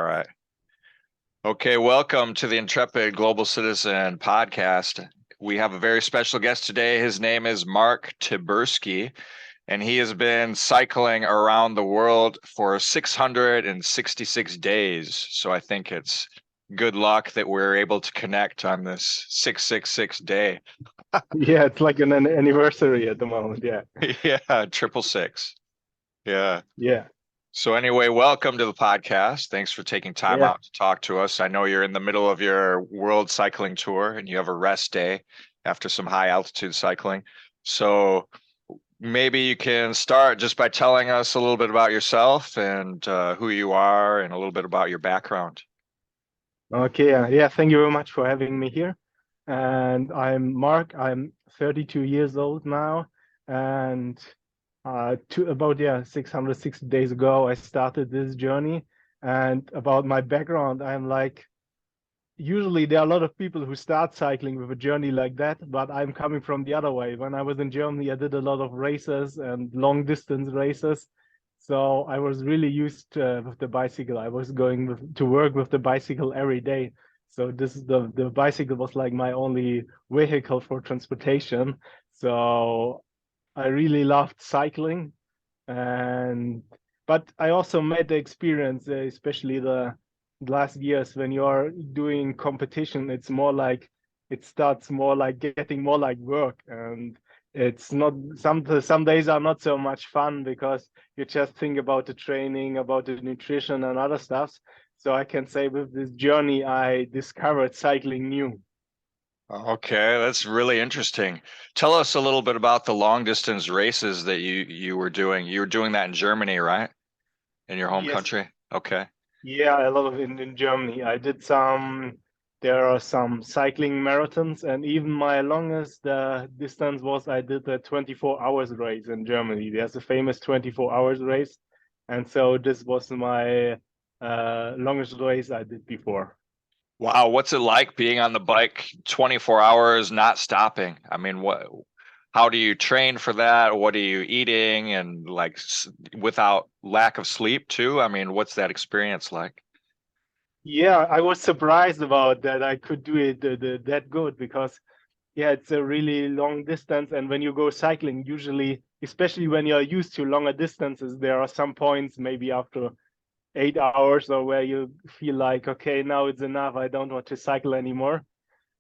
All right. Okay, welcome to the Intrepid Global Citizen podcast. We have a very special guest today. His name is Marc Tiburski, and he has been cycling around the world for 666 days. So I think it's good luck that we're able to connect on this 666 day. Yeah, it's like an anniversary at the moment. Yeah. Yeah, triple six. Yeah. Yeah. So anyway, welcome to the podcast. Thanks for taking time Yeah. out to talk to us. I know you're in the middle of your world cycling tour and you have a rest day after some high altitude cycling. So maybe you can start just by telling us a little bit about yourself and who you are and a little bit about your background. Okay. Yeah. Thank you very much for having me here. And I'm Mark. I'm 32 years old now. And about 660 days ago, I started this journey. And about my background, I'm like, usually there are a lot of people who start cycling with a journey like that, but I'm coming from the other way. When I was in Germany, I did a lot of races and long distance races. So I was really used with the bicycle. I was going to work with the bicycle every day. So this is the bicycle was like my only vehicle for transportation. So I really loved cycling, and but I also made the experience, especially the last years when you are doing competition. It's more like it starts more like getting more like work, and it's not some days are not so much fun because you just think about the training, about the nutrition and other stuff. So I can say with this journey I discovered cycling new. Okay, that's really interesting. Tell us a little bit about the long distance races that you were doing. You were doing that in Germany, right? In your home Yes. country? Okay. Yeah, a lot of it in Germany. I did some, there are some cycling marathons, and even my longest distance was I did a 24 hours race in Germany. There's a famous 24 hours race. And so this was my longest race I did before. Wow, what's it like being on the bike 24 hours, not stopping? I mean, how do you train for that? What are you eating and like without lack of sleep too? I mean, what's that experience like? Yeah, I was surprised about that I could do it that good because yeah, it's a really long distance. And when you go cycling, usually, especially when you're used to longer distances, there are some points maybe after 8 hours or where you feel like, okay, now it's enough. I don't want to cycle anymore.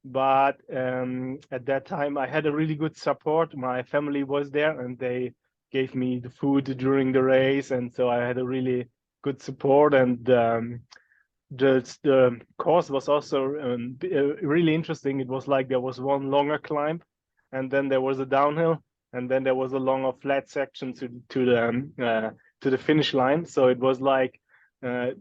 But at that time, I had a really good support. My family was there and they gave me the food during the race. And so I had a really good support. And the course was also really interesting. It was like there was one longer climb, and then there was a downhill, and then there was a longer flat section to the finish line. So it was like uh,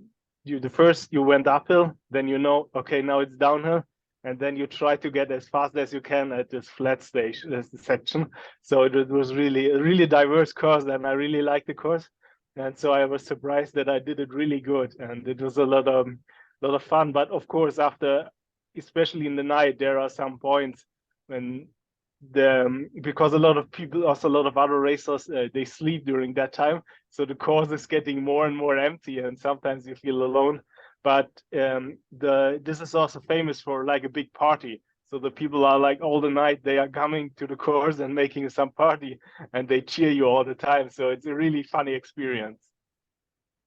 you went uphill, then okay, now it's downhill, and then you try to get as fast as you can at this flat stage section. So it was really a really diverse course, and I really liked the course. And so I was surprised that I did it really good, and it was a lot of fun. But of course, especially in the night, there are some points when because a lot of people, also a lot of other racers, they sleep during that time, so the course is getting more and more empty, and sometimes you feel alone. But this is also famous for like a big party. So the people are like all the night they are coming to the course and making some party, and they cheer you all the time. So it's a really funny experience.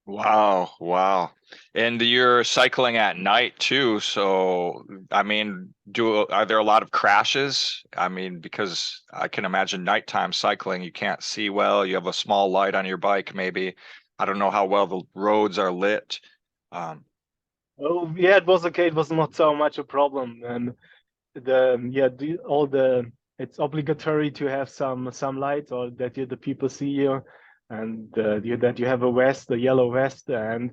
Wow, wow. And you're cycling at night too, so I mean, are there a lot of crashes? I mean, because I can imagine nighttime cycling, you can't see well, you have a small light on your bike maybe. I don't know how well the roads are lit. Um, Oh yeah, it was okay. It was not so much a problem, and all the it's obligatory to have some lights or that the people see you, and that you have a vest, a yellow vest, and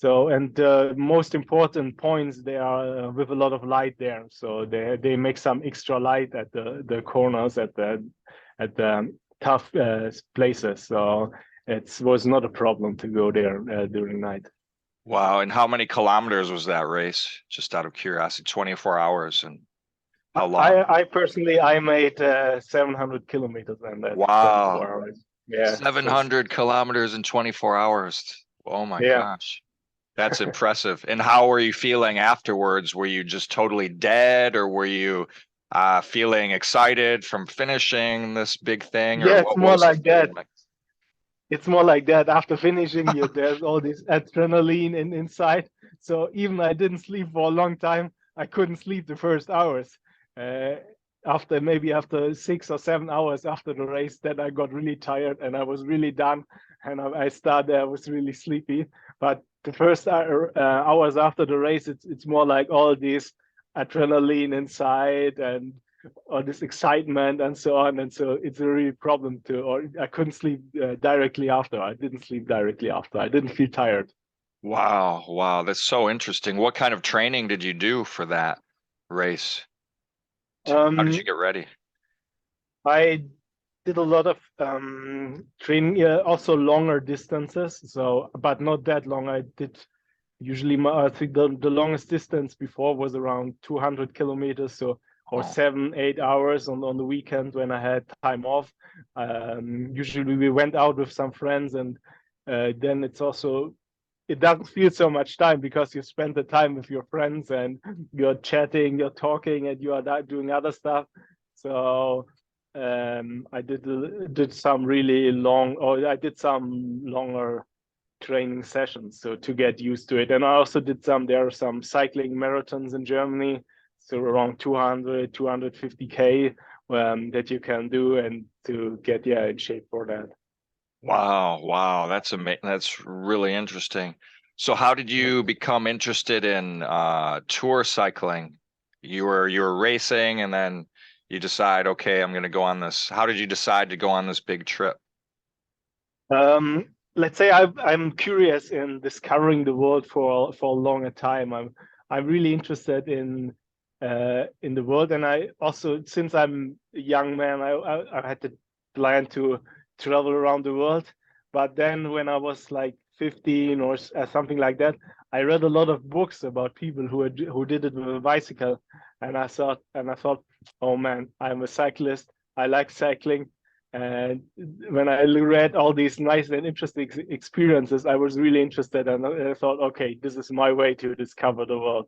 the most important points they are with a lot of light there. So they make some extra light at the corners at the tough places. So it was not a problem to go there during night. wow, and how many kilometers was that race? Just out of curiosity, 24 hours and how long? I personally I made 700 kilometers in that Wow. 24 hours. Yeah, it was 700 kilometers in 24 hours. Oh my yeah. gosh. That's impressive. And how were you feeling afterwards? Were you just totally dead, or were you feeling excited from finishing this big thing, or Yeah, it's what more was the like feeling that. like? It's more like that. After finishing, there's all this adrenaline inside. So even I didn't sleep for a long time. I couldn't sleep the first hours. Uh, after 6 or 7 hours after the race, then I got really tired and I was really done. And I started. I was really sleepy. But the first hours after the race, it's more like all this adrenaline inside and or this excitement and so on. And so it's a real problem to, or I couldn't sleep directly after. I didn't sleep directly after. I didn't feel tired. Wow, wow, that's so interesting. What kind of training did you do for that race? How did you Um, get ready? I did a lot of training, also longer distances. So, but not that long. I did usually, I think the longest distance before was around 200 kilometers. So, or Oh, 7, 8 hours on the weekend when I had time off. Usually we went out with some friends, and then it doesn't feel so much time because you spend the time with your friends and you're chatting, you're talking, and you are doing other stuff. So I did some really long, or I did some longer training sessions so to get used to it. And I also did there are some cycling marathons in Germany, so around 200 250k that you can do and to get in shape for that. wow, wow, that's amazing. That's really interesting. So how did Yeah. you become interested in tour cycling? You were racing and then you decide, okay, I'm going to go on this. How did you decide to go on this big trip? Let's say I'm curious in discovering the world for a longer time. I'm really interested in the world, and I also, since I'm a young man, I had the plan to travel around the world. But then when I was like 15 or something like that, I read a lot of books about people who did it with a bicycle, and I thought, oh man, I'm a cyclist. I like cycling. And when I read all these nice and interesting experiences, I was really interested, and I thought, okay, this is my way to discover the world.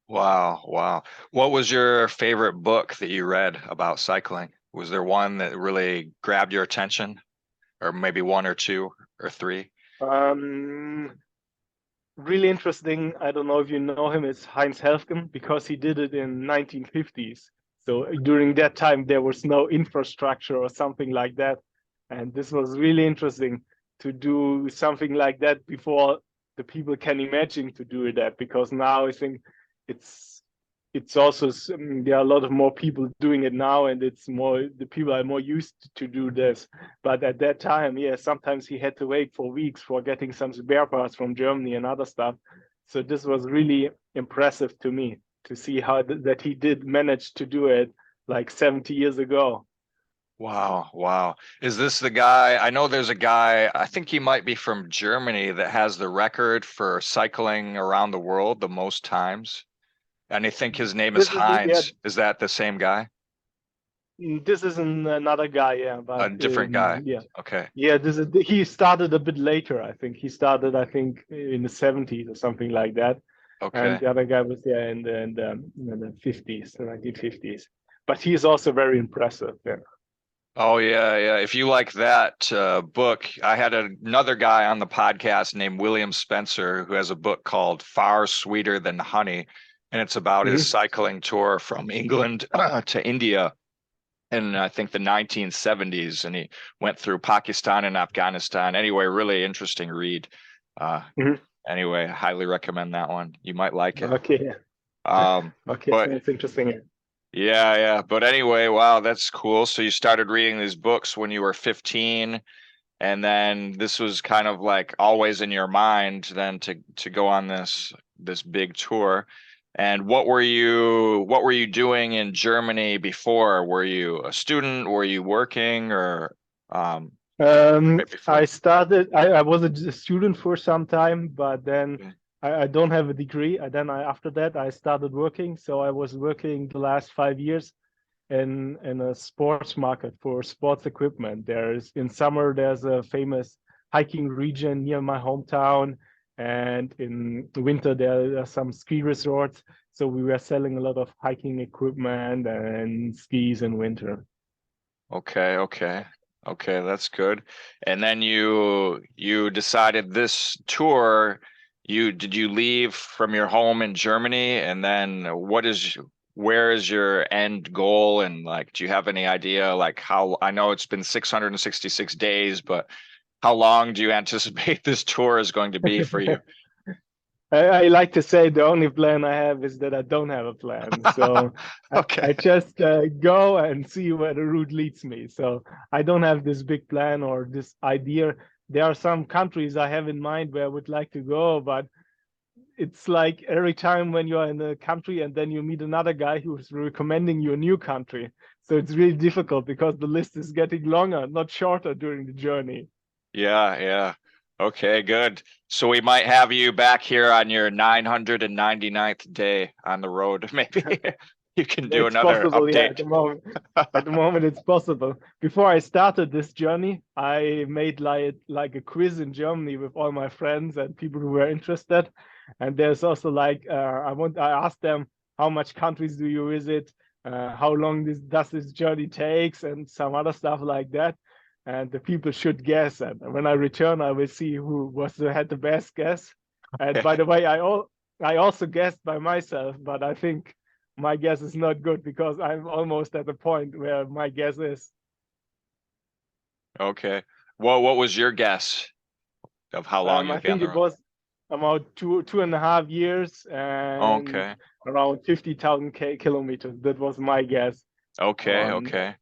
Wow, wow. What was your favorite book that you read about cycling? Was there one that really grabbed your attention, or maybe one or two or three? Um, Really interesting. I don't know if you know him. It's Heinz Helfgen because he did it in 1950s. So during that time, there was no infrastructure or something like that, and this was really interesting to do something like that before the people can imagine to do that. Because now I think it's it's also there are a lot of more people doing it now, and it's more the people are more used to do this. But at that time, yeah, sometimes he had to wait for weeks for getting some spare parts from Germany and other stuff. So this was really impressive to me to see how that he did manage to do it like 70 years ago. Wow, wow. Is this the guy? I know there's a guy, I think he might be from Germany that has the record for cycling around the world the most times. And I think his name is This is yeah, Heinz. Is that the same guy? this is another guy, yeah, but A different guy. yeah. Okay. Yeah, he started a bit later, I think. He started, I think, in the 70s or something like that. And Okay. the other guy was there in the 50s, the 1950s. But he is also very impressive. Yeah. Oh yeah, yeah. If you like that book, I had another guy on the podcast named William Spencer who has a book called Far Sweeter Than Honey, and it's about his Mhm. cycling tour from England to India in I think the 1970s, and he went through Pakistan and Afghanistan. Anyway, really interesting read. Uh, Mhm. anyway, highly recommend that one. You might like it. Okay. Okay, But sounds interesting. yeah, yeah. But anyway, wow, that's cool. So you started reading these books when you were 15, and then this was kind of like always in your mind then to go on this big tour. And what were you doing in Germany before? Were you a student? Were you working or right before? I was a student for some time, but then I don't have a degree. And then after that, I started working. So I was working the last 5 years in a sports market for sports equipment. In summer, there's a famous hiking region near my hometown. and in winter there are some ski resorts. So we were selling a lot of hiking equipment and skis in winter. Okay, okay, that's good. And then you decided this tour, did you leave from your home in Germany, and then where is your end goal, and like do you have any idea like how, I know it's been 666 days, but how long do you anticipate this tour is going to be for you? I like to say the only plan I have is that I don't have a plan. So Okay. I just go and see where the route leads me. So I don't have this big plan or this idea. There are some countries I have in mind where I would like to go, but it's like every time when you're in a country and then you meet another guy who's recommending you a new country. So it's really difficult because the list is getting longer, not shorter during the journey. Yeah, yeah. Okay, good. So we might have you back here on your 999th day on the road. Maybe you can do It's another possible, yeah, update. at the moment it's possible. Before I started this journey, I made like a quiz in Germany with all my friends and people who were interested. And there's also like I asked them how much countries do you visit, how long does this journey takes, and some other stuff like that. And the people should guess. And when I return, I will see who had the best guess. And by the way, I also guessed by myself, but I think my guess is not good because I'm almost at the point where my guess is. Okay. Well, what was your guess of how long I you'd be on think the it road? was about 2.5 years and Okay. around 50,000 kilometers. That was my guess. Okay, Um, okay.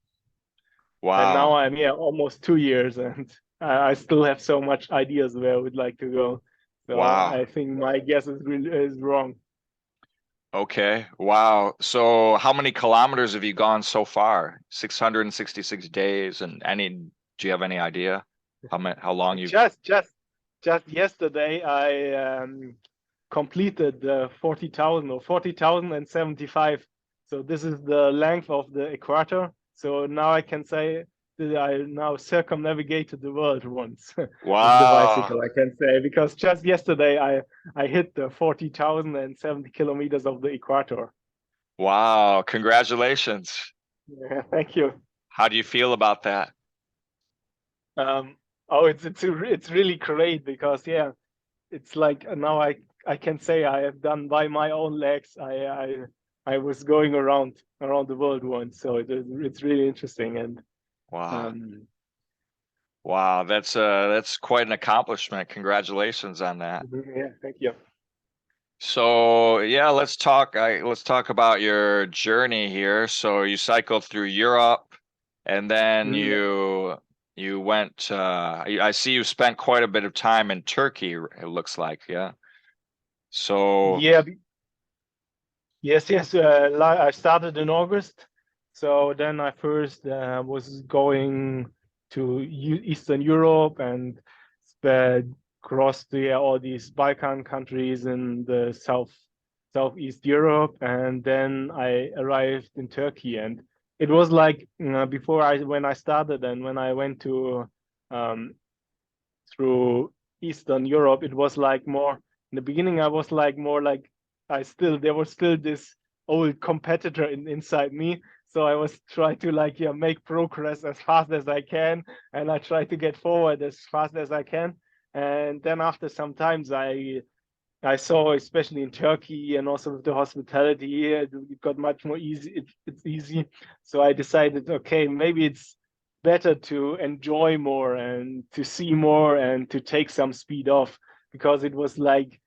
and now Wow. I'm here almost 2 years, and I still have so much ideas where I would like to go. So Wow. I think my guess is wrong. Okay. Wow. So how many kilometers have you gone so far? 666 days, and do you have any idea how long you've Just yesterday, I completed the 40,000 or 40,075. So this is the length of the equator. So now I can say that I now circumnavigated the world once with the Wow. bicycle, I can say, because just yesterday I hit the 40,070 kilometers of the equator. Wow. Congratulations. Yeah, thank you. How do you feel about that? Um, oh, it's really great because yeah, it's like now I can say I have done by my own legs. I was going around the world once, so it's really interesting and Wow. um Wow. That's quite an accomplishment. Congratulations on that. yeah, thank you. So yeah, let's talk about your journey here. So you cycled through Europe, and then Yeah, you went I see you spent quite a bit of time in Turkey, it looks like, yeah. So yeah, yes. I started in August, so then I first was going to Eastern Europe and sped crossed all these Balkan countries in the southeast Europe, and then I arrived in Turkey. And it was like before when I started and when I went to um, through Eastern Europe, it was like more in the beginning. I was like more like there was still this old competitor inside me. So I was trying to like make progress as fast as I can, and I try to get forward as fast as I can. And then after some times, I saw, especially in Turkey and also with the hospitality here, it got much more easy. It's easy. So I decided, okay, maybe it's better to enjoy more and to see more and to take some speed off, because it was like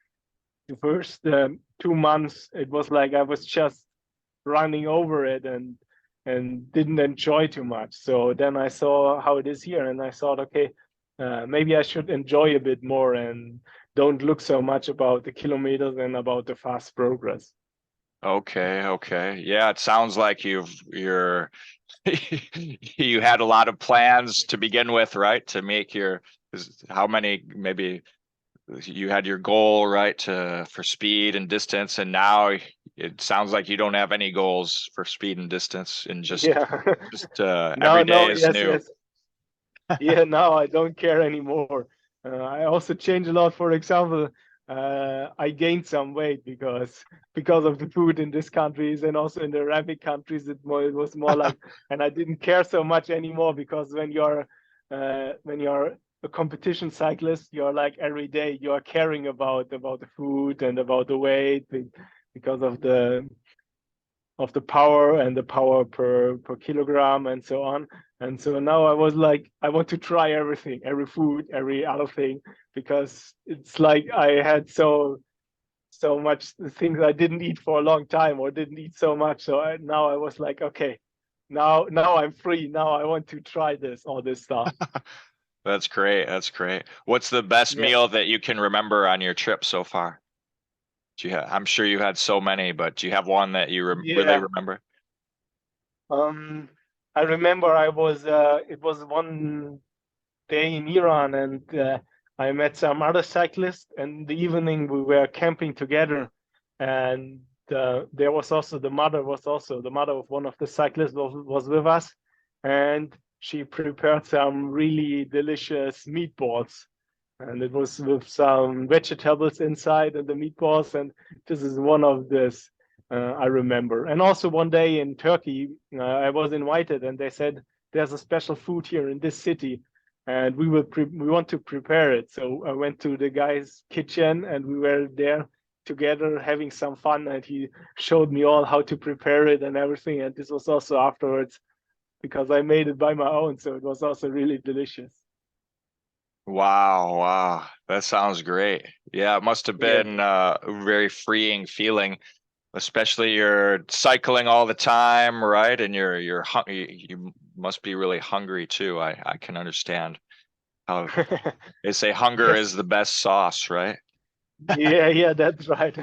the first 2 months, it was like I was just running over it and didn't enjoy too much. So then I saw how it is here, and I thought, okay, maybe I should enjoy a bit more and don't look so much about the kilometers and about the fast progress. okay, okay. Yeah, it sounds like you're you had a lot of plans to begin with, right? To make how many, maybe you had your goal, right, for speed and distance, and now it sounds like you don't have any goals for speed and distance, and just Yeah. just No, every day no, is yes, new. yes. Yeah, now I don't care anymore. I also change a lot. For example, I gained some weight because of the food in these countries, and also in the Arabic countries. It was more like, and I didn't care so much anymore, because when you're a competition cyclist, you're like every day you're caring about the food and about the weight, because of the power and the power per kilogram and so on. And so now I was like, I want to try everything, every food, every other thing, because it's like I had so much things I didn't eat for a long time, or didn't eat so much. So now I was like, okay, now I'm free. Now I want to try all this stuff. That's great. That's great. What's the best Yeah, meal that you can remember on your trip so far? Do you have, I'm sure you had so many, but do you have one that you really yeah. remember? Um, I remember it was one day in Iran, and I met some other cyclists. And in the evening we were camping together, and there was also the mother of one of the cyclists was with us, and she prepared some really delicious meatballs, and it was with some vegetables inside and the meatballs. And this is one of this I remember. And also one day in Turkey, I was invited, and they said there's a special food here in this city, and we want to prepare it. So I went to the guy's kitchen, and we were there together having some fun, and he showed me all how to prepare it and everything. And this was also afterwards, because I made it by my own, so it was also really delicious. Wow, wow. That sounds great. Yeah, it must have Yeah. been a very freeing feeling, especially you're cycling all the time, right? And you must be really hungry too. I can understand how they say hunger Yes. is the best sauce, right? Yeah, yeah, that's right.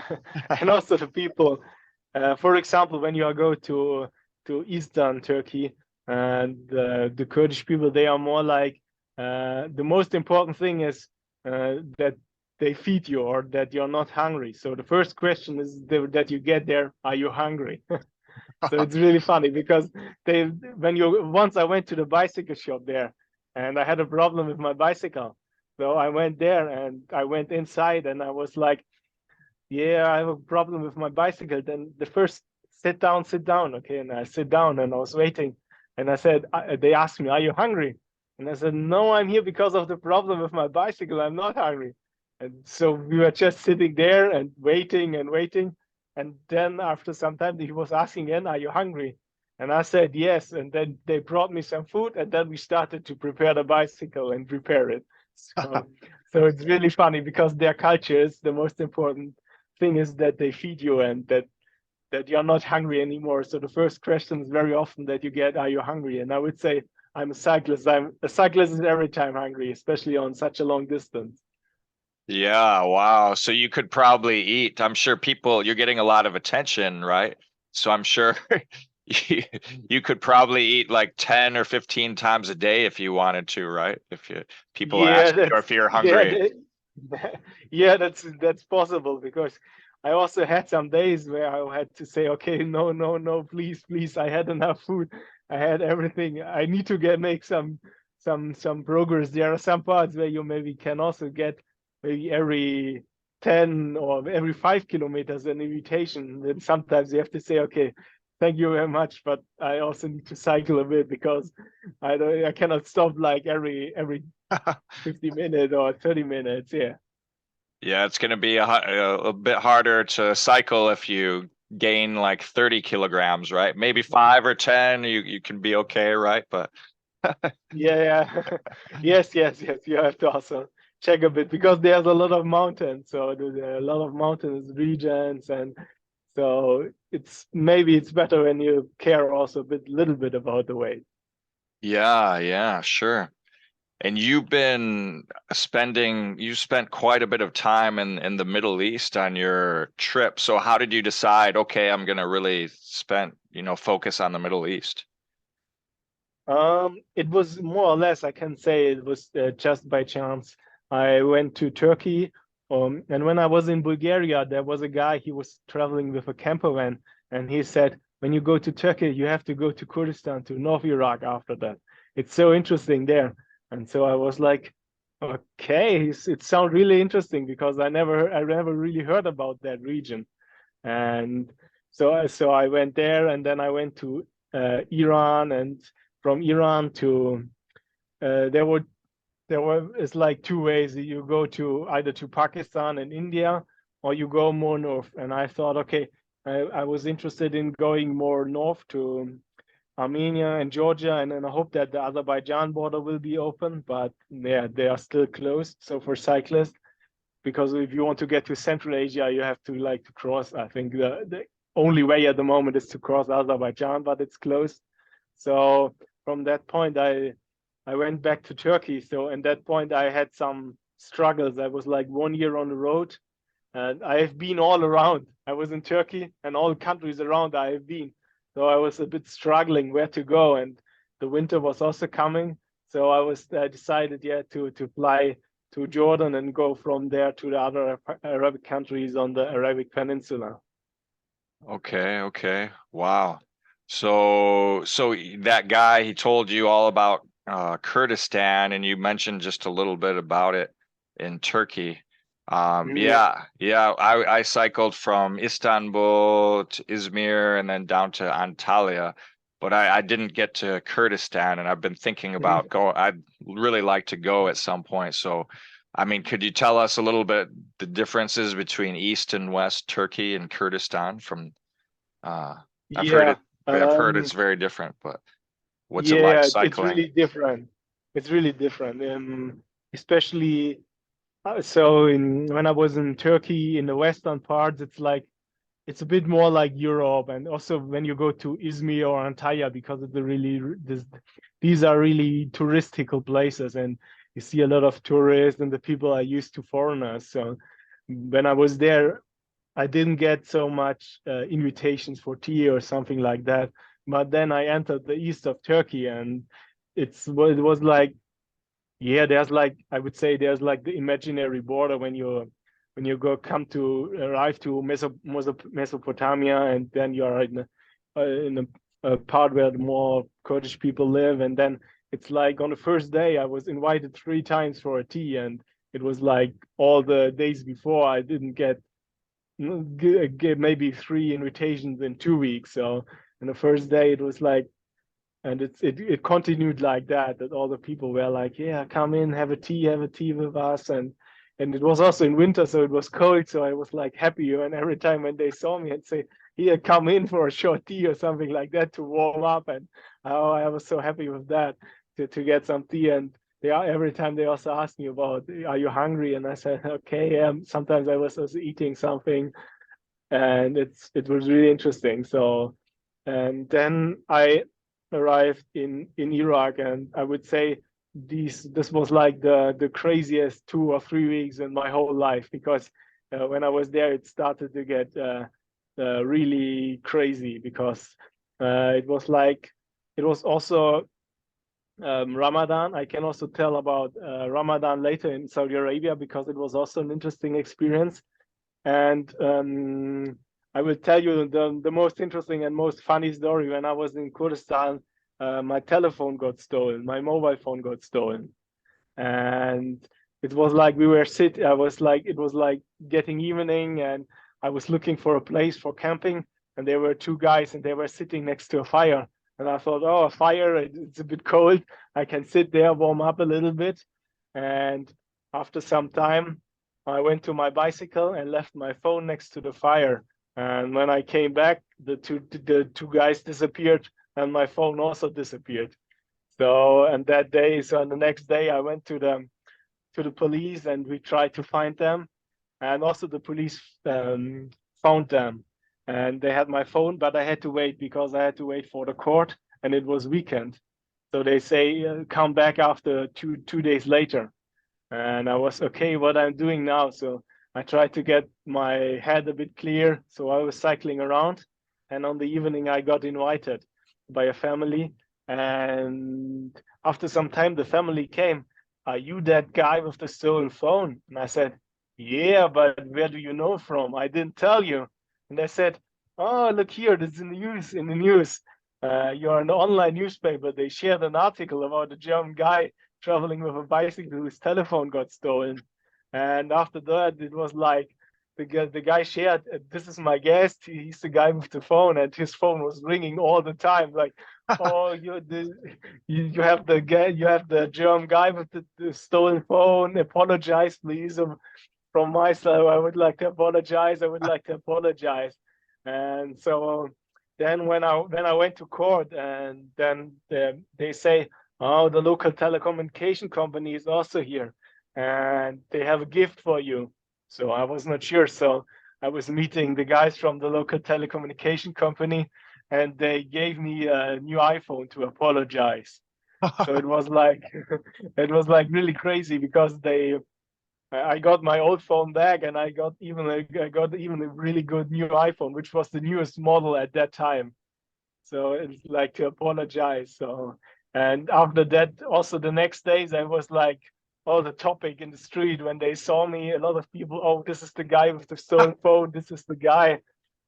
And also the people, for example, when you go to Eastern Turkey, and the Kurdish people, they are more like, the most important thing is that they feed you, or that you're not hungry. So the first question is that you get there, are you hungry? So it's really funny, because once I went to the bicycle shop there, and I had a problem with my bicycle. So I went there, and I went inside, and I was like, yeah, I have a problem with my bicycle. Then the first, sit down. Okay. And I sit down, and I was waiting, and they asked me, are you hungry? And I said, no, I'm here because of the problem with my bicycle. I'm not hungry. And so we were just sitting there and waiting and waiting. And then after some time, he was asking again, are you hungry? And I said, yes. And then they brought me some food, and then we started to prepare the bicycle and repair it. So, so it's really funny, because their culture is the most important thing, is that they feed you, and that you're not hungry anymore. So the first question is very often that you get, are you hungry? And I would say, I'm a cyclist. A cyclist is every time hungry, especially on such a long distance. Yeah, wow. So you could probably eat. I'm sure you're getting a lot of attention, right? So I'm sure you, you could probably eat like 10 or 15 times a day if you wanted to, right? If people Yeah, ask you or that's if you're yeah, hungry. yeah, that's possible, because I also had some days where I had to say, okay, no, no, no, please, please, I had enough food, I had everything. I need to make some progress. There are some parts where you maybe can also get maybe every 10 or every 5 kilometers an invitation. Then sometimes you have to say, okay, thank you very much, but I also need to cycle a bit, because I cannot stop like every 50 minutes or 30 minutes. Yeah. Yeah, it's going to be a bit harder to cycle if you gain like 30 kilograms, right? Maybe 5 or 10, you can be okay, right? But Yeah. Yeah. Yes. Yes. Yes. You have to also check a bit, because there's a lot of mountains. So there are a lot of mountainous regions. And so it's better when you care also little bit about the weight. yeah, yeah, sure. And you spent quite a bit of time in the Middle East on your trip. So how did you decide, okay, I'm gonna really focus on the Middle East? It was more or less, I can say it was just by chance. I went to Turkey, and when I was in Bulgaria, there was a guy, he was traveling with a camper van, and he said, when you go to Turkey, you have to go to Kurdistan, to North Iraq after that. It's so interesting there. And so I was like, Okay, it sounds really interesting because I never really heard about that region. And so I went there, and then I went to Iran, and from Iran to there were it's like two ways. You go to either to Pakistan and India, or you go more north. And I thought, okay, I was interested in going more north to Armenia and Georgia, and then I hope that the Azerbaijan border will be open. But yeah, they are still closed. So for cyclists, because if you want to get to Central Asia, you have to like to cross. I think the only way at the moment is to cross Azerbaijan, but it's closed. So from that point, I went back to Turkey. So at that point, I had some struggles. I was like 1 year on the road, and I have been all around. I was in Turkey and all countries around I have been. So I was a bit struggling where to go, and the winter was also coming. So I decided, yeah, to fly to Jordan and go from there to the other Arabic countries on the Arabic Peninsula. Okay, okay. Wow. So that guy, he told you all about Kurdistan, and you mentioned just a little bit about it in Turkey. Yeah, Yeah, I cycled from Istanbul to Izmir and then down to Antalya, but I didn't get to Kurdistan, and I've been thinking about go. I'd really like to go at some point. So, I mean, could you tell us a little bit the differences between East and West Turkey and Kurdistan from uh, I've heard yeah. it. I've heard it's very different, but what's it like Yeah, it's cycling? really different. It's really different. Especially so when I was in Turkey in the western parts, it's a bit more like Europe, and also when you go to Izmir or Antalya, because it's a really these are really touristical places, and you see a lot of tourists, and the people are used to foreigners. So when I was there, I didn't get so much invitations for tea or something like that. But then I entered the east of Turkey, and it was like, yeah, there's like, I would say there's like the imaginary border when you go come to arrive to Mesopotamia, and then you are in a part where the more Kurdish people live, and then it's like on the first day I was invited 3 times for a tea, and it was like all the days before I didn't get maybe 3 invitations in 2 weeks. So in the first day it was like, and it continued like that all the people were like, yeah, come in, have a tea with us. And it was also in winter, so it was cold, so I was like happy, and every time when they saw me and say, here, come in for a short tea or something like that to warm up. And oh, I was so happy with that, to get some tea. And they are every time they also asked me about, are you hungry? And I said, okay. Sometimes I was also eating something, and it was really interesting. So, and then I arrived in Iraq, and I would say this was like the craziest 2 or 3 weeks in my whole life, because when I was there, it started to get really crazy, because it was also Ramadan. I can also tell about Ramadan later in Saudi Arabia, because it was also an interesting experience. And I will tell you the most interesting and most funny story. When I was in Kurdistan, my telephone got stolen, my mobile phone got stolen. And it was like we were sitting, it was like getting evening, and I was looking for a place for camping, and there were 2 guys, and they were sitting next to a fire. And I thought, oh, a fire, it's a bit cold. I can sit there, warm up a little bit. And after some time, I went to my bicycle and left my phone next to the fire. And when I came back, the two guys disappeared, and my phone also disappeared. So, and that day, so on the next day, I went to the police, and we tried to find them. And also the police found them, and they had my phone, but I had to wait, because I had to wait for the court, and it was weekend. So they say, come back after two days later. And I was, okay, what I'm doing now. So I tried to get my head a bit clear. So I was cycling around, and on the evening I got invited by a family. And after some time, the family came. Are you that guy with the stolen phone? And I said, yeah, but where do you know from? I didn't tell you. And they said, oh, look here, this is in the news. You're an online newspaper. They shared an article about a German guy traveling with a bicycle whose telephone got stolen. And after that, it was like the guy shared, this is my guest. He's the guy with the phone, and his phone was ringing all the time. Like, oh, you have the guy, you have the German guy with the stolen phone. Apologize, please. From my side, I would like to apologize. I would like to apologize. And so then when I went to court, and then they say, oh, the local telecommunication company is also here, and they have a gift for you. So I was not sure. So I was meeting the guys from the local telecommunication company, and they gave me a new iPhone to apologize. So it was like it was like really crazy because I got my old phone back, and I got even a really good new iPhone, which was the newest model at that time. So it's like to apologize. So, and after that, also the next days, I was like, oh, the topic in the street when they saw me, a lot of people, oh, this is the guy with the stolen phone, this is the guy.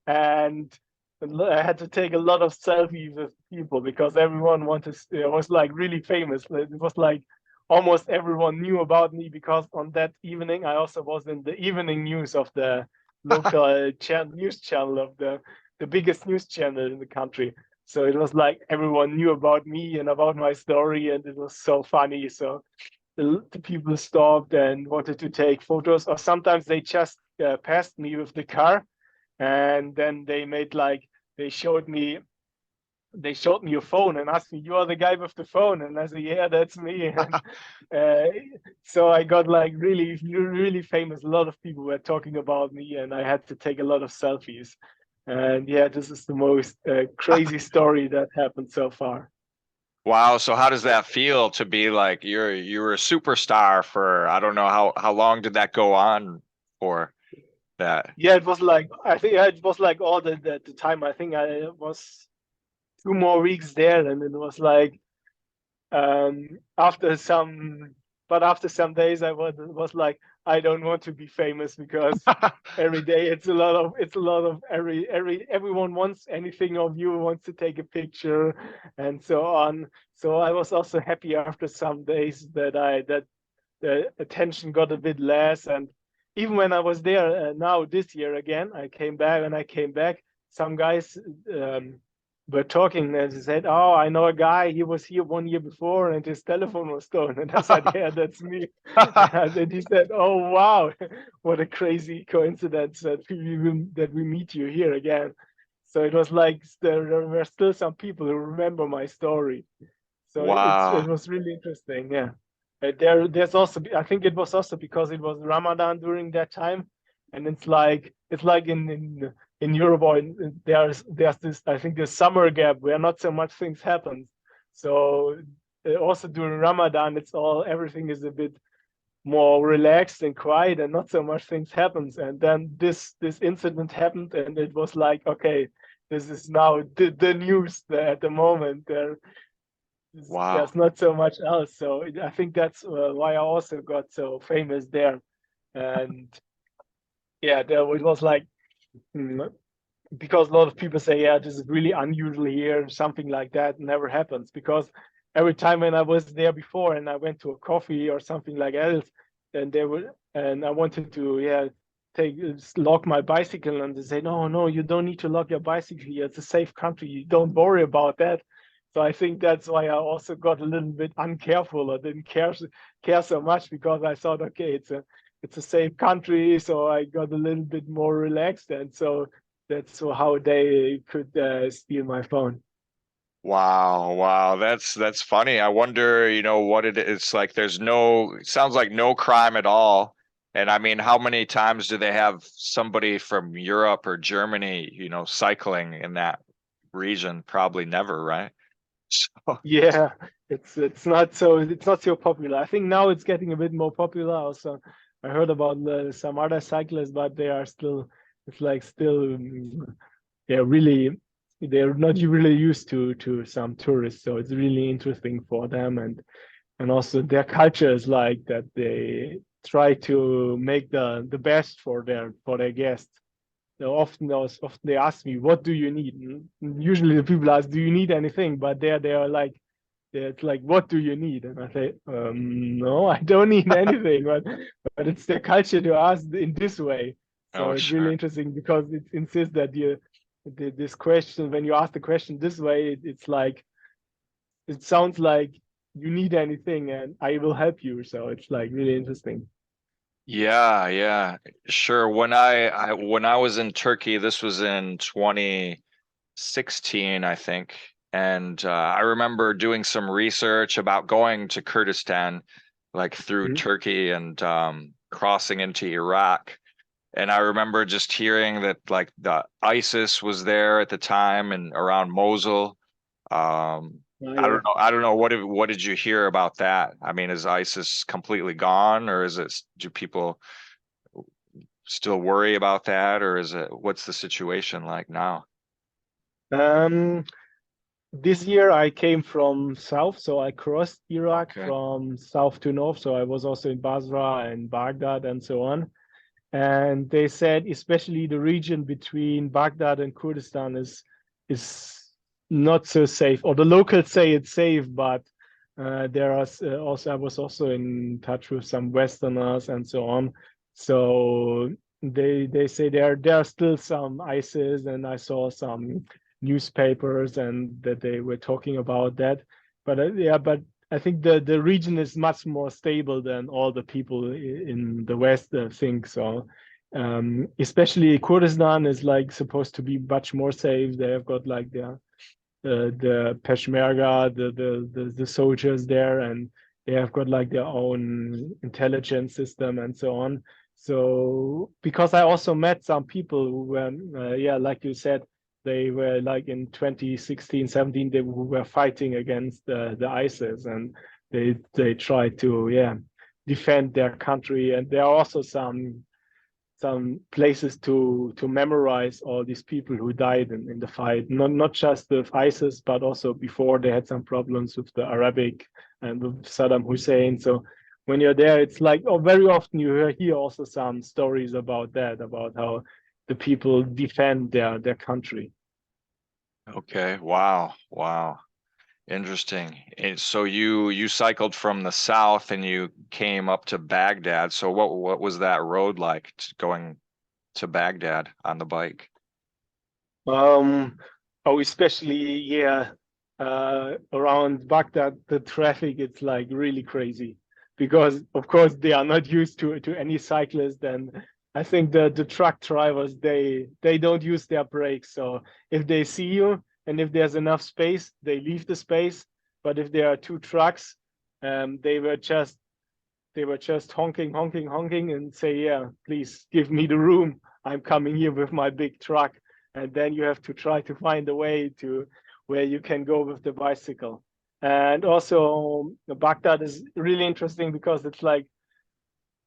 And I had to take a lot of selfies with people because everyone wanted, it was like really famous. It was like almost everyone knew about me because on that evening, I also was in the evening news of the local news channel of the biggest news channel in the country. So it was like everyone knew about me and about my story, and it was so funny. So the people stopped and wanted to take photos, or sometimes they just passed me with the car, and then they made like they showed me your phone and asked me, you are the guy with the phone? And I said, yeah, that's me. And so I got like really, really famous. A lot of people were talking about me, and I had to take a lot of selfies. And yeah, this is the most crazy story that happened so far. Wow. So how does that feel to be like you were a superstar for, I don't know how long did that go on for that? Yeah, it was like, I think it was like all the time. I think I was 2 more weeks there, and it was like after some after some days I was like, I don't want to be famous because every day it's a lot of everyone wants anything of you, wants to take a picture and so on. So I was also happy after some days that the attention got a bit less. And even when I was there now this year again, I came back, some guys were talking, and they said, oh, I know a guy, he was here 1 year before and his telephone was stolen. And I said, yeah, that's me. And then he said, oh, wow, what a crazy coincidence that we meet you here again. So it was like there were still some people who remember my story. So it Wow. was really interesting. Yeah. There's also, I think it was also because it was Ramadan during that time, and it's like in Europe, or there's this, I think, this summer gap where not so much things happen. So also during Ramadan, it's all everything is a bit more relaxed and quiet, and not so much things happens. And then this incident happened, and it was like, okay, this is now the news at the moment. Wow. There's not so much else. So I think that's why I also got so famous there. And yeah, there it was like, mm, because a lot of people say, yeah, this is really unusual here, something like that never happens. Because every time when I was there before and I went to a coffee or something like else, and I wanted to, yeah, lock my bicycle, and they say, no, you don't need to lock your bicycle here. It's a safe country. You don't worry about that. So I think that's why I also got a little bit uncareful, or didn't care so much, because I thought, okay, it's a safe country, so I got a little bit more relaxed, and so that's how they could steal my phone. Wow, wow. That's funny. I wonder, what it is like. It sounds like no crime at all. And I mean, how many times do they have somebody from Europe or Germany, cycling in that region? Probably never, right? So, Yeah, it's not so popular. I think now it's getting a bit more popular. Also, I heard about some other cyclists, but they are still, it's like still, they're really, they're not really used to some tourists. So it's really interesting for them. And also their culture is like that. They try to make the best for their guests. Often they ask me, what do you need? And usually the people ask, do you need anything? But they are like, it's like, what do you need? And I say, no, I don't need anything, but it's their culture to ask in this way. So Oh, it's really sure. interesting because it insists that this question, when you ask the question this way, it's like, it sounds like you need anything and I will help you. So it's like really interesting. Yeah, yeah, sure. When I was in Turkey, this was in 2016, I think, and I remember doing some research about going to Kurdistan, like through Mhm. Turkey and crossing into Iraq. And I remember just hearing that like the ISIS was there at the time and around Mosul. Um, Oh, I don't yeah. know. I don't know. What did you hear about that? I mean, is ISIS completely gone, or do people still worry about that, or what's the situation like now? Um, this year I came from south, so I crossed Iraq Okay. from south to north. So I was also in Basra and Baghdad and so on. And they said, especially the region between Baghdad and Kurdistan is not so safe. Or the locals say it's safe, but there are also I was also in touch with some Westerners and so on. So they say there are still some ISIS, and I saw some newspapers and that they were talking about that. But yeah, but I think the region is much more stable than all the people in the West think. So, especially Kurdistan is like supposed to be much more safe. They have got like the Peshmerga, the soldiers there, and they have got like their own intelligence system and so on. So, because I also met some people who were, yeah, like you said, they were like in 2016, 17, they who were fighting against the ISIS, and they tried to, yeah, defend their country. And there are also some places to memorize all these people who died in the fight, not just with ISIS, but also before they had some problems with the Arabic and with Saddam Hussein. So when you're there, it's like, oh, very often you hear also some stories about that, about how the people defend their country. Okay. Wow. Wow. Interesting. And so you cycled from the south and you came up to Baghdad. So what was that road like going to Baghdad on the bike? Um, oh, especially, yeah, around Baghdad, the traffic, it's like really crazy because, of course, they are not used to any cyclist, and I think the truck drivers they don't use their brakes. So if they see you and if there's enough space, they leave the space. But if there are two trucks, they were just honking, honking, honking, and say, "Yeah, please give me the room. I'm coming here with my big truck." And then you have to try to find a way to where you can go with the bicycle. And also, Baghdad is really interesting because it's like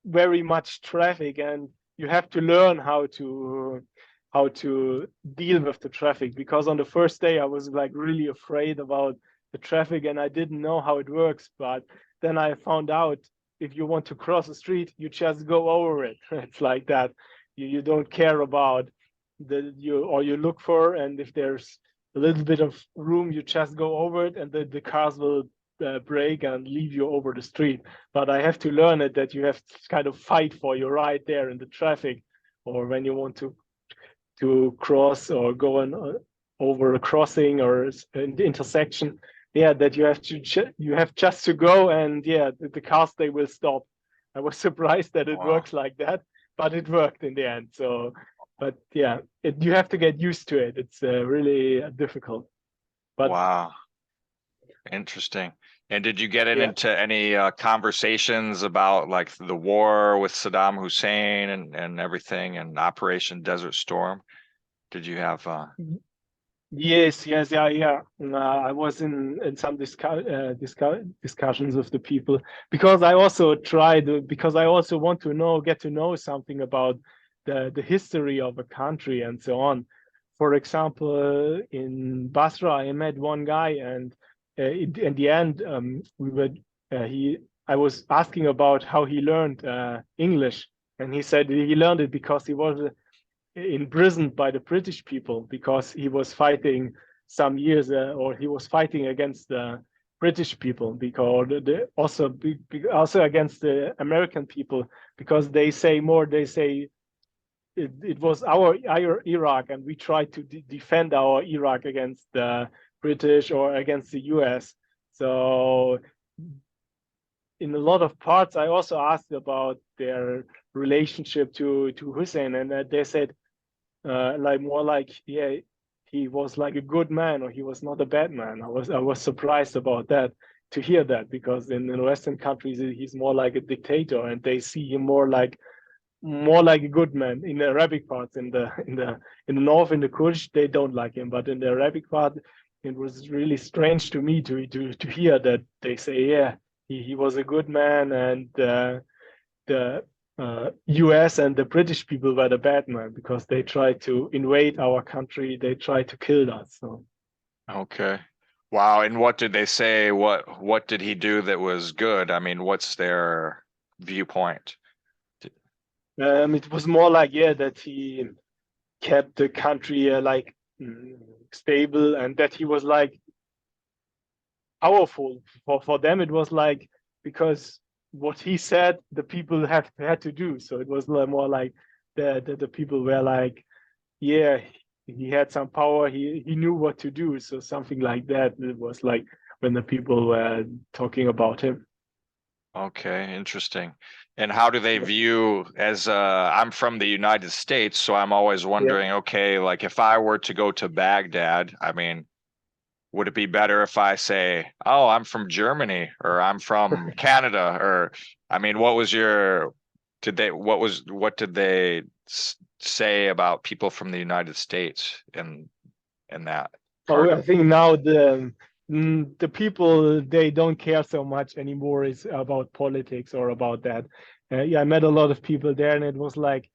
very much traffic, and you have to learn how to deal with the traffic. Because on the first day I was like really afraid about the traffic and I didn't know how it works. But then I found out, if you want to cross the street, you just go over it. It's like that. You don't care about you look for, and if there's a little bit of room, you just go over it, and the cars will brake and leave you over the street. But I have to learn it, that you have to kind of fight for your right there in the traffic, or when you want to cross or go on over a crossing or an intersection. Yeah, that you have just to go, and yeah, the cars, they will stop. I was surprised that it Wow. works like that, but it worked in the end. So, but yeah, you have to get used to it. It's really difficult. But Wow. Interesting. And did you get yeah. into any conversations about like the war with Saddam Hussein and everything and Operation Desert Storm? Did you have Yes, yes, yeah, yeah. I was in some discussions with the people, because I also because I also want to get to know something about the history of a country and so on. For example, in Basra, I met one guy, and in the end, we were he I was asking about how he learned English, and he said he learned it because he was imprisoned by the British people, because he was fighting some years, or he was fighting against British people, because also against the American people, because they say more. They say it was our Iraq, and we tried to defend our Iraq against the British or against the US. So in a lot of parts, I also asked about their relationship to Hussein, and they said like more like, yeah, he was like a good man, or he was not a bad man. I was surprised about that, to hear that, because in Western countries he's more like a dictator, and they see him more like a good man. In the Arabic parts, in the north, in the Kurdish, they don't like him, but in the Arabic part, it was really strange to me to hear that they say, yeah, he was a good man, and the US and the British people were the bad man, because they tried to invade our country, they tried to kill us. So Okay. Wow. And what did they say? What did he do that was good? I mean, what's their viewpoint? it was more like, yeah, that he kept the country like stable, and that he was like powerful. For them it was like, because what he said the people had to do. So it was more like the people were like, yeah, he had some power, he knew what to do. So something like that, it was like when the people were talking about him. Okay, interesting. And how do they Yeah, view as I'm from the United States, so I'm always yeah. wondering, okay, like if I were to go to Baghdad, I mean, would it be better if I say, "Oh, I'm from Germany," or "I'm from Canada," or I mean, what did they say about people from the United States in that Oh, part I of? think now the people, they don't care so much anymore is about politics or about that. Yeah, I met a lot of people there, and it was like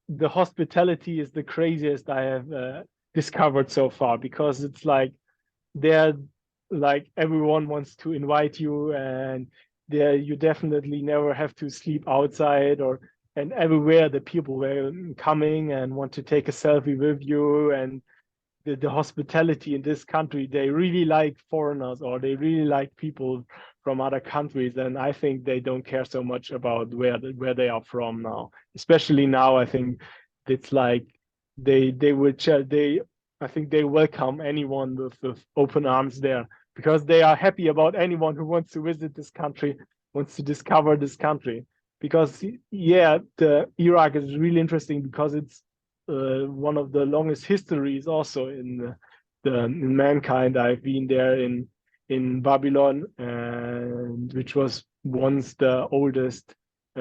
the hospitality is the craziest I have discovered so far, because it's like they're like, everyone wants to invite you, and there you definitely never have to sleep outside, and everywhere the people were coming and want to take a selfie with you. And the hospitality in this country, they really like foreigners, or they really like people from other countries, and I think they don't care so much about where they are from now. Especially now, I think it's like they would they I think they welcome anyone with open arms there, because they are happy about anyone who wants to visit this country, wants to discover this country. Because yeah, the Iraq is really interesting, because it's one of the longest histories also in mankind. I've been there in Babylon, and which was once the oldest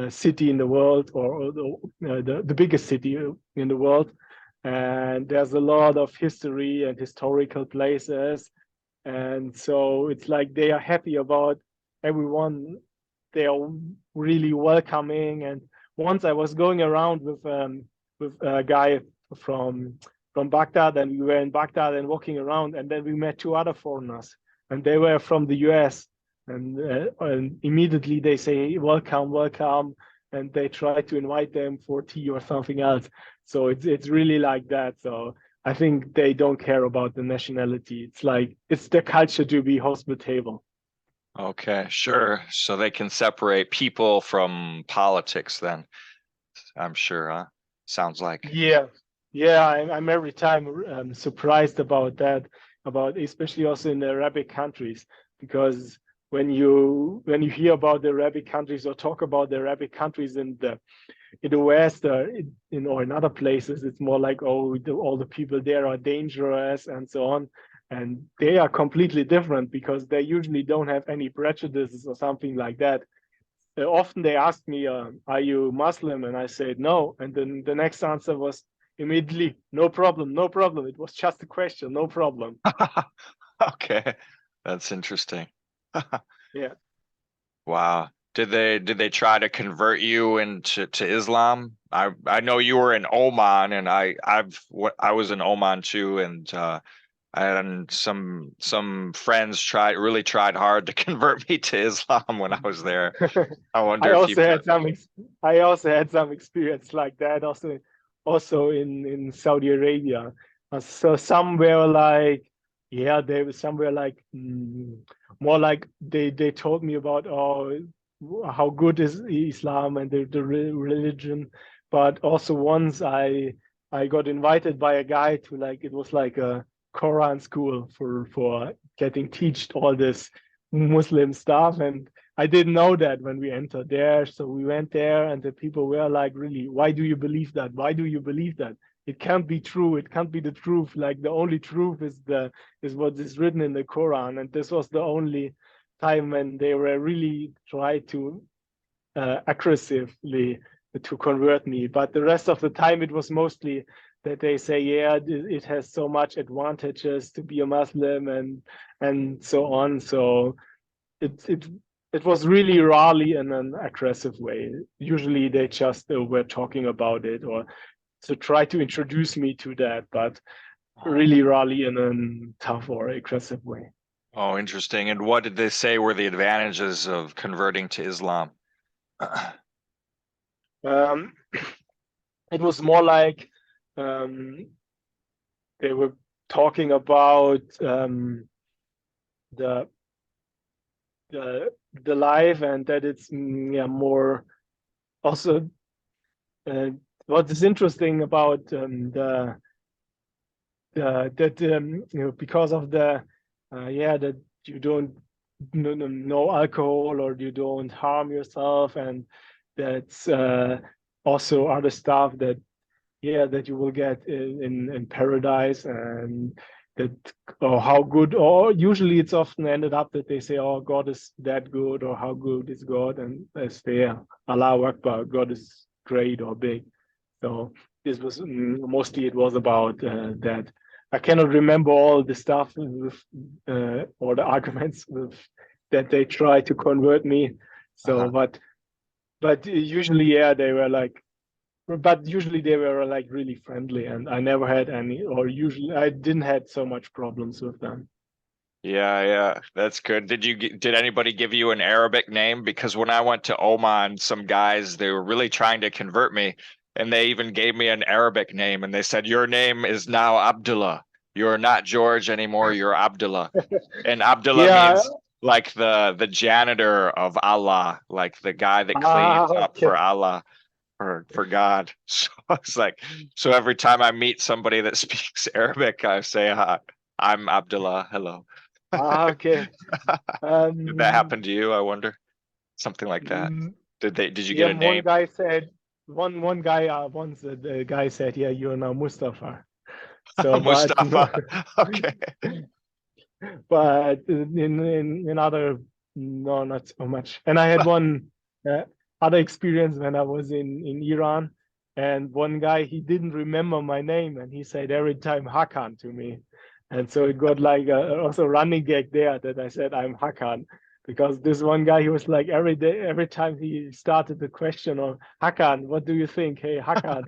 city in the world, or the biggest city in the world. And there's a lot of history and historical places, and so it's like they are happy about everyone. They are really welcoming. And once I was going around with a guy from from Baghdad, and we were in Baghdad and walking around, and then we met two other foreigners, and they were from the US. And immediately they say, welcome, welcome, and they try to invite them for tea or something else. So it's really like that. So I think they don't care about the nationality. It's like it's the culture to be hospitable. Okay, sure. So they can separate people from politics then, I'm sure, huh? Sounds like. Yeah, yeah. I'm every time surprised about that, about especially also in the Arabic countries, because when you hear about the Arabic countries, or talk about the Arabic countries in the West, or in other places, it's more like, oh, all the people there are dangerous and so on. And they are completely different, because they usually don't have any prejudices or something like that. Often they ask me, are you Muslim? And I said no. And then the next answer was immediately, no problem, no problem. It was just a question, no problem. Okay, that's interesting. Yeah. Wow. Did they try to convert you into Islam? I know you were in Oman, and I was in Oman too, and some friends really tried hard to convert me to Islam when I was there. I wonder I if you've also done. had some I also had some experience like that, also in Saudi Arabia. So some were like Yeah, they were somewhere like more like they told me about how good is Islam and the religion, but also once I got invited by a guy to like it was like a Quran school for getting teached all this Muslim stuff, and I didn't know that when we entered there. So we went there, and the people were like, "Really, why do you believe that? Why do you believe that? It can't be true. It can't be the truth. Like the only truth is what is written in the Quran." And this was the only time when they were really trying to aggressively to convert me. But the rest of the time, it was mostly that they say, yeah, it has so much advantages to be a Muslim and so on. So it it was really rarely in an aggressive way. Usually they just were talking about it or to try to introduce me to that, but really rarely in a tough or aggressive way. Oh, interesting. And what did they say were the advantages of converting to Islam? Um, it was more like um, they were talking about the the life and that it's yeah more also uh, what is interesting about that because of the yeah that you don't no alcohol or you don't harm yourself and that's also other stuff that yeah that you will get in paradise and that or how good or usually it's often ended up that they say oh God is that good or how good is God and as they Allahu Akbar God is great or big. So this was mostly it was about that. I cannot remember all the stuff with or the arguments with that they try to convert me. So Uh-huh. but usually yeah they were like but usually they were like really friendly and I never had any or usually I didn't had so much problems with them. Yeah, yeah, that's good. Did anybody give you an Arabic name? Because when I went to Oman, some guys they were really trying to convert me, and they even gave me an Arabic name, and they said your name is now Abdullah. You're not George anymore. You're Abdullah, and Abdullah Yeah. means like the janitor of Allah, like the guy that cleans up Okay. for Allah for God. So it's like so every time I meet somebody that speaks Arabic, I say hi. I'm Abdullah. Hello. Okay. Did that Um, happen to you? I wonder. Something like that. mm, Did you yeah, get a one name? guy said one guy once the guy said, "Yeah, you're now Mustafa." So, but Mustafa. Okay. but in other no, not so much. And I had one uh, other experience when I was in Iran, and one guy he didn't remember my name, and he said every time Hakan to me, and so it got like also running gag there that I said I'm Hakan. Because this one guy, he was like every day, every time he started the question of Hakan, what do you think? Hey, Hakan,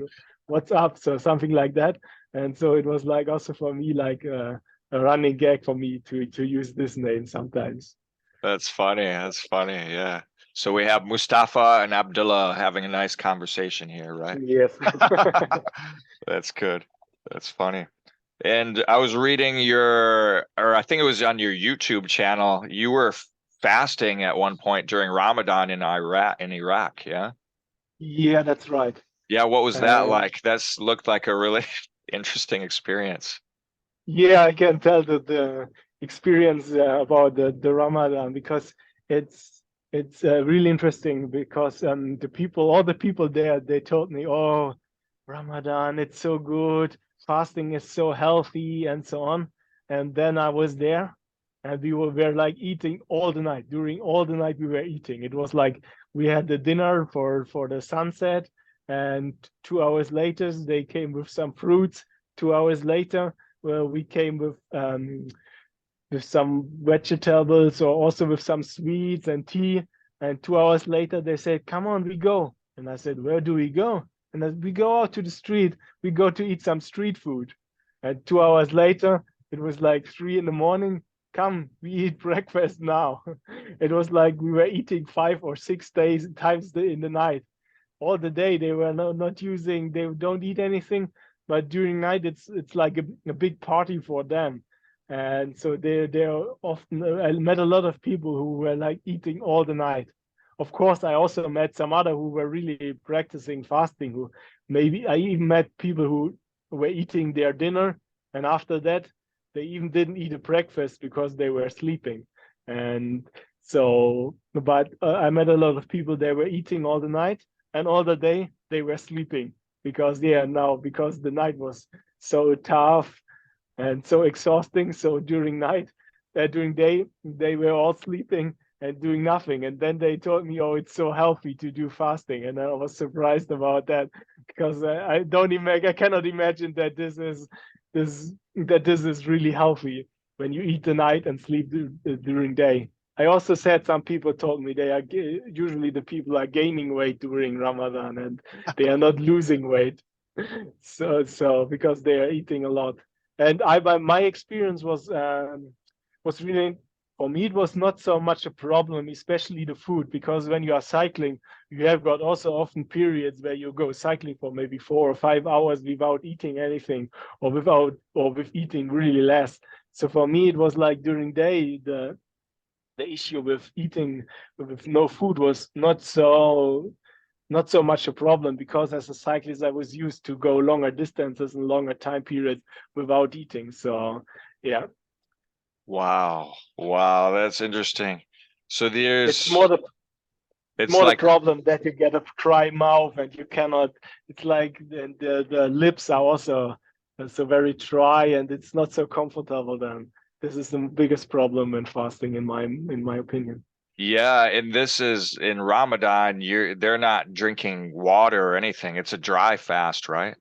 what's up? So something like that. And so it was like also for me like a running gag for me to use this name sometimes. That's funny. That's funny. Yeah. So we have Mustafa and Abdullah having a nice conversation here, right? Yes. That's good. That's funny. And I was reading or I think it was on your YouTube channel. You were fasting at one point during Ramadan in Iraq, yeah? Yeah, that's right. Yeah, what was that And like? That's looked like a really interesting experience. yeah, I can tell that the experience about the Ramadan because it's it's really interesting because the people, all the people there, they told me, oh, Ramadan, it's so good, fasting is so healthy, and so on. And then I was there, and were like eating all the night. During all the night, we were eating. It was like we had the dinner for the sunset, and 2 hours later, they came with some fruits. 2 hours later well, we came with some vegetables or also with some sweets and tea. And 2 hours later, they said, "Come on, we go." And I said, "Where do we go?" And we go out to the street. We go to eat some street food. And 2 hours later, it was like 3 in the morning. Come, we eat breakfast now. It was like we were eating 5 or 6 days times in the night all the day they were not using they don't eat anything but during night it's like a big party for them And so they're often, I met a lot of people who were like eating all the night. Of course, I also met some other who were really practicing fasting, who maybe I even met people who were eating their dinner, and after that they even didn't eat a breakfast because they were sleeping. And so, but I met a lot of people, they were eating all the night, and all the day they were sleeping because, yeah, now because the night was so tough and so exhausting. So during day, they were all sleeping and doing nothing. And then they told me, "Oh, it's so healthy to do fasting," and I was surprised about that because I cannot imagine that this is really healthy when you eat the night and sleep during day. I also said some people told me they are usually the people are gaining weight during Ramadan and they are not losing weight. So because they are eating a lot. And my experience was really, for me it was not so much a problem, especially the food, because when you are cycling, you have got also often periods where you go cycling for maybe 4 or 5 hours without eating anything, or with eating really less. So for me it was like during day the issue with eating with no food was not so much a problem, because as a cyclist I was used to go longer distances and longer time periods without eating. So yeah, Wow. Wow, that's interesting. So it's it's more the like, problem that you get a dry mouth and you cannot. It's like the lips are also so very dry and it's not so comfortable. Then this is the biggest problem when fasting, in my opinion. yeah, and this is in Ramadan, they're not drinking water or anything. It's a dry fast, right?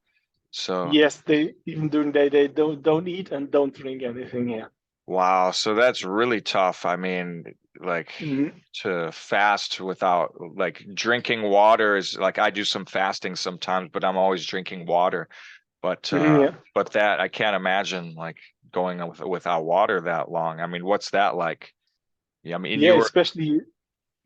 So, Yes, they even during they don't eat and don't drink anything here. wow. So that's really tough. I mean, like Mhm. to fast without like drinking water is like I do some fasting sometimes, but I'm always drinking water. Mhm, yeah. But that I can't imagine like going without water that long. I mean, what's that like? Yeah, I mean, Yeah, you were, especially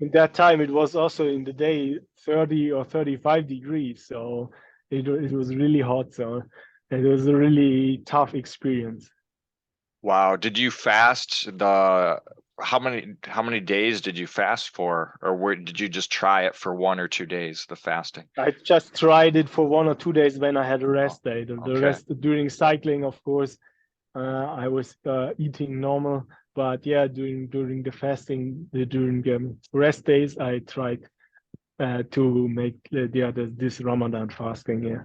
in that time, it was also in the day 30 or 35 degrees. So it was really hot. So it was a really tough experience. wow. Did you fast how many days did you fast for? Or did you just try it for 1 or 2 days, the fasting? I just tried it for 1 or 2 days when I had a Oh, rest day. The okay. rest during cycling, of course, I was eating normal. But yeah, during the fasting, during rest days, I tried to make this Ramadan fasting. Yeah.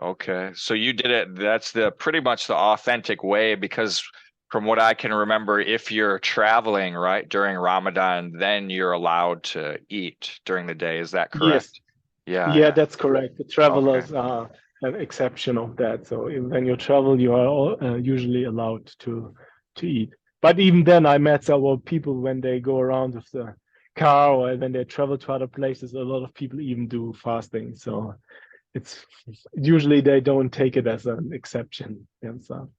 Okay. So you did it. That's the pretty much the authentic way because from what I can remember, if you're traveling, right, during Ramadan, then you're allowed to eat during the day. Is that Yes. correct? Yeah, Yeah, yeah. that's correct. The Okay. travelers are an exception of that. So when you travel, you are usually allowed to eat. But even then, I met several people when they go around with the car or when they travel to other places. A lot of people even do fasting. So it's usually they don't take it as an exception and so.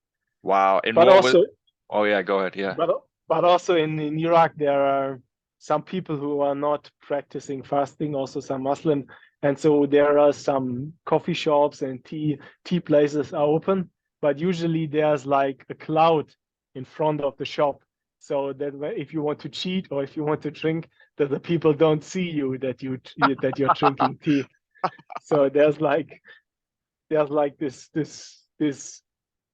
Wow. And But what was, also, oh yeah, go ahead. Yeah. but but also in Iraq there are some people who are not practicing fasting, also some Muslim, and so there are some coffee shops and tea places are open, but usually there's like a cloud in front of the shop, so that if you want to cheat or if you want to drink, that the people don't see you that you're drinking tea. So there's like this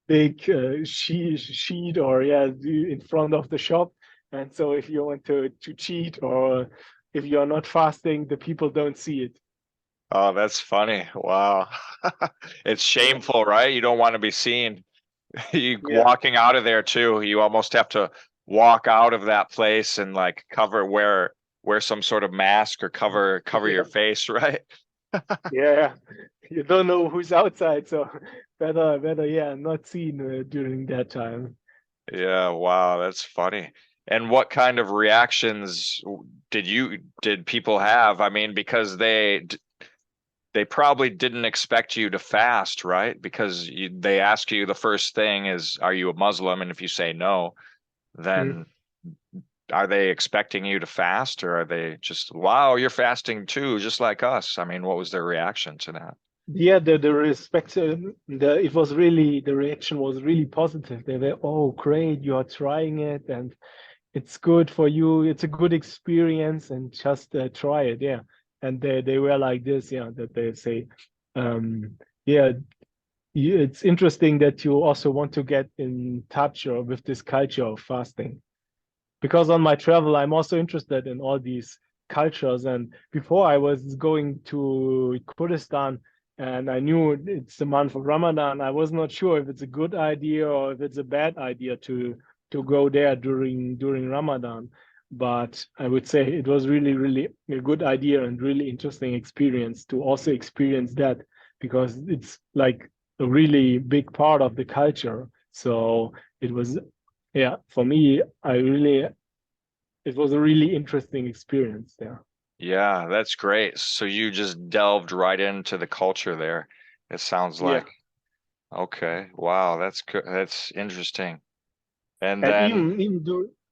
big sheet or yeah in front of the shop, and so if you want to cheat or if you're not fasting, the people don't see it. Oh, that's funny. Wow. It's Yeah, shameful, right? You don't want to be seen. You yeah, walking out of there too. You almost have to walk out of that place and like wear some sort of mask or cover your yeah, face, right? yeah. You don't know who's outside, so better yeah not seen during that time. Yeah, wow, that's funny. And what kind of reactions did people have? I mean, because they probably didn't expect you to fast, right? Because they ask you the first thing is, are you a Muslim? And if you say no, Mm. then are they expecting you to fast or are they just, wow, you're fasting too, just like us? I mean, what was their reaction to that? yeah, the respect, it was really, the reaction was really positive. They were, oh, great, you are trying it, and it's good for you. It's a good experience, and just try it. Yeah, and they were like this. Yeah, that they say, yeah, it's interesting that you also want to get in touch or with this culture of fasting, because on my travel I'm also interested in all these cultures. And before I was going to Kurdistan, and I knew it's the month of Ramadan, I was not sure if it's a good idea or if it's a bad idea to go there during Ramadan. But I would say it was really a good idea and really interesting experience to also experience that, because it's like a really big part of the culture. So it was, yeah, for me, it was a really interesting experience there. Yeah, that's great. So you just delved right into the culture there. It sounds Yeah. like. Okay. Wow, that's interesting. And And then,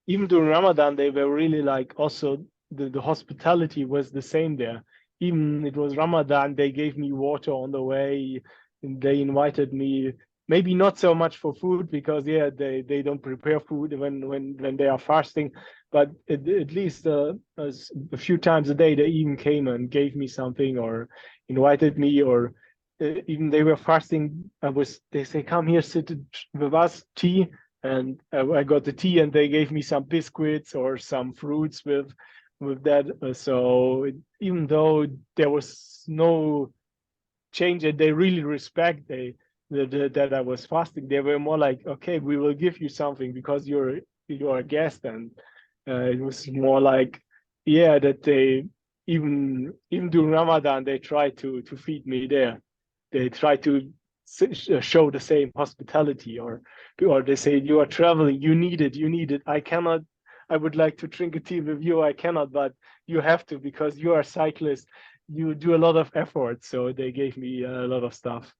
even during Ramadan, they were really like, also the hospitality was the same there. Even it was Ramadan, they gave me water on the way, and they invited me. Maybe not so much for food, because yeah, they don't prepare food when they are fasting, but at least a few times a day they even came and gave me something, or invited me, or even they were fasting. They say, come here, sit with us, tea, and I got the tea, and they gave me some biscuits or some fruits with that. So even though there was no change, and they really respect that I was fasting, they were more like, okay, we will give you something because you're a guest. And it was more like, yeah, that they even during Ramadan they try to feed me there. They try to show the same hospitality, or they say, you are traveling, you need it. I would like to drink a tea with you, I cannot, but you have to, because you are a cyclist, you do a lot of effort. So they gave me a lot of stuff.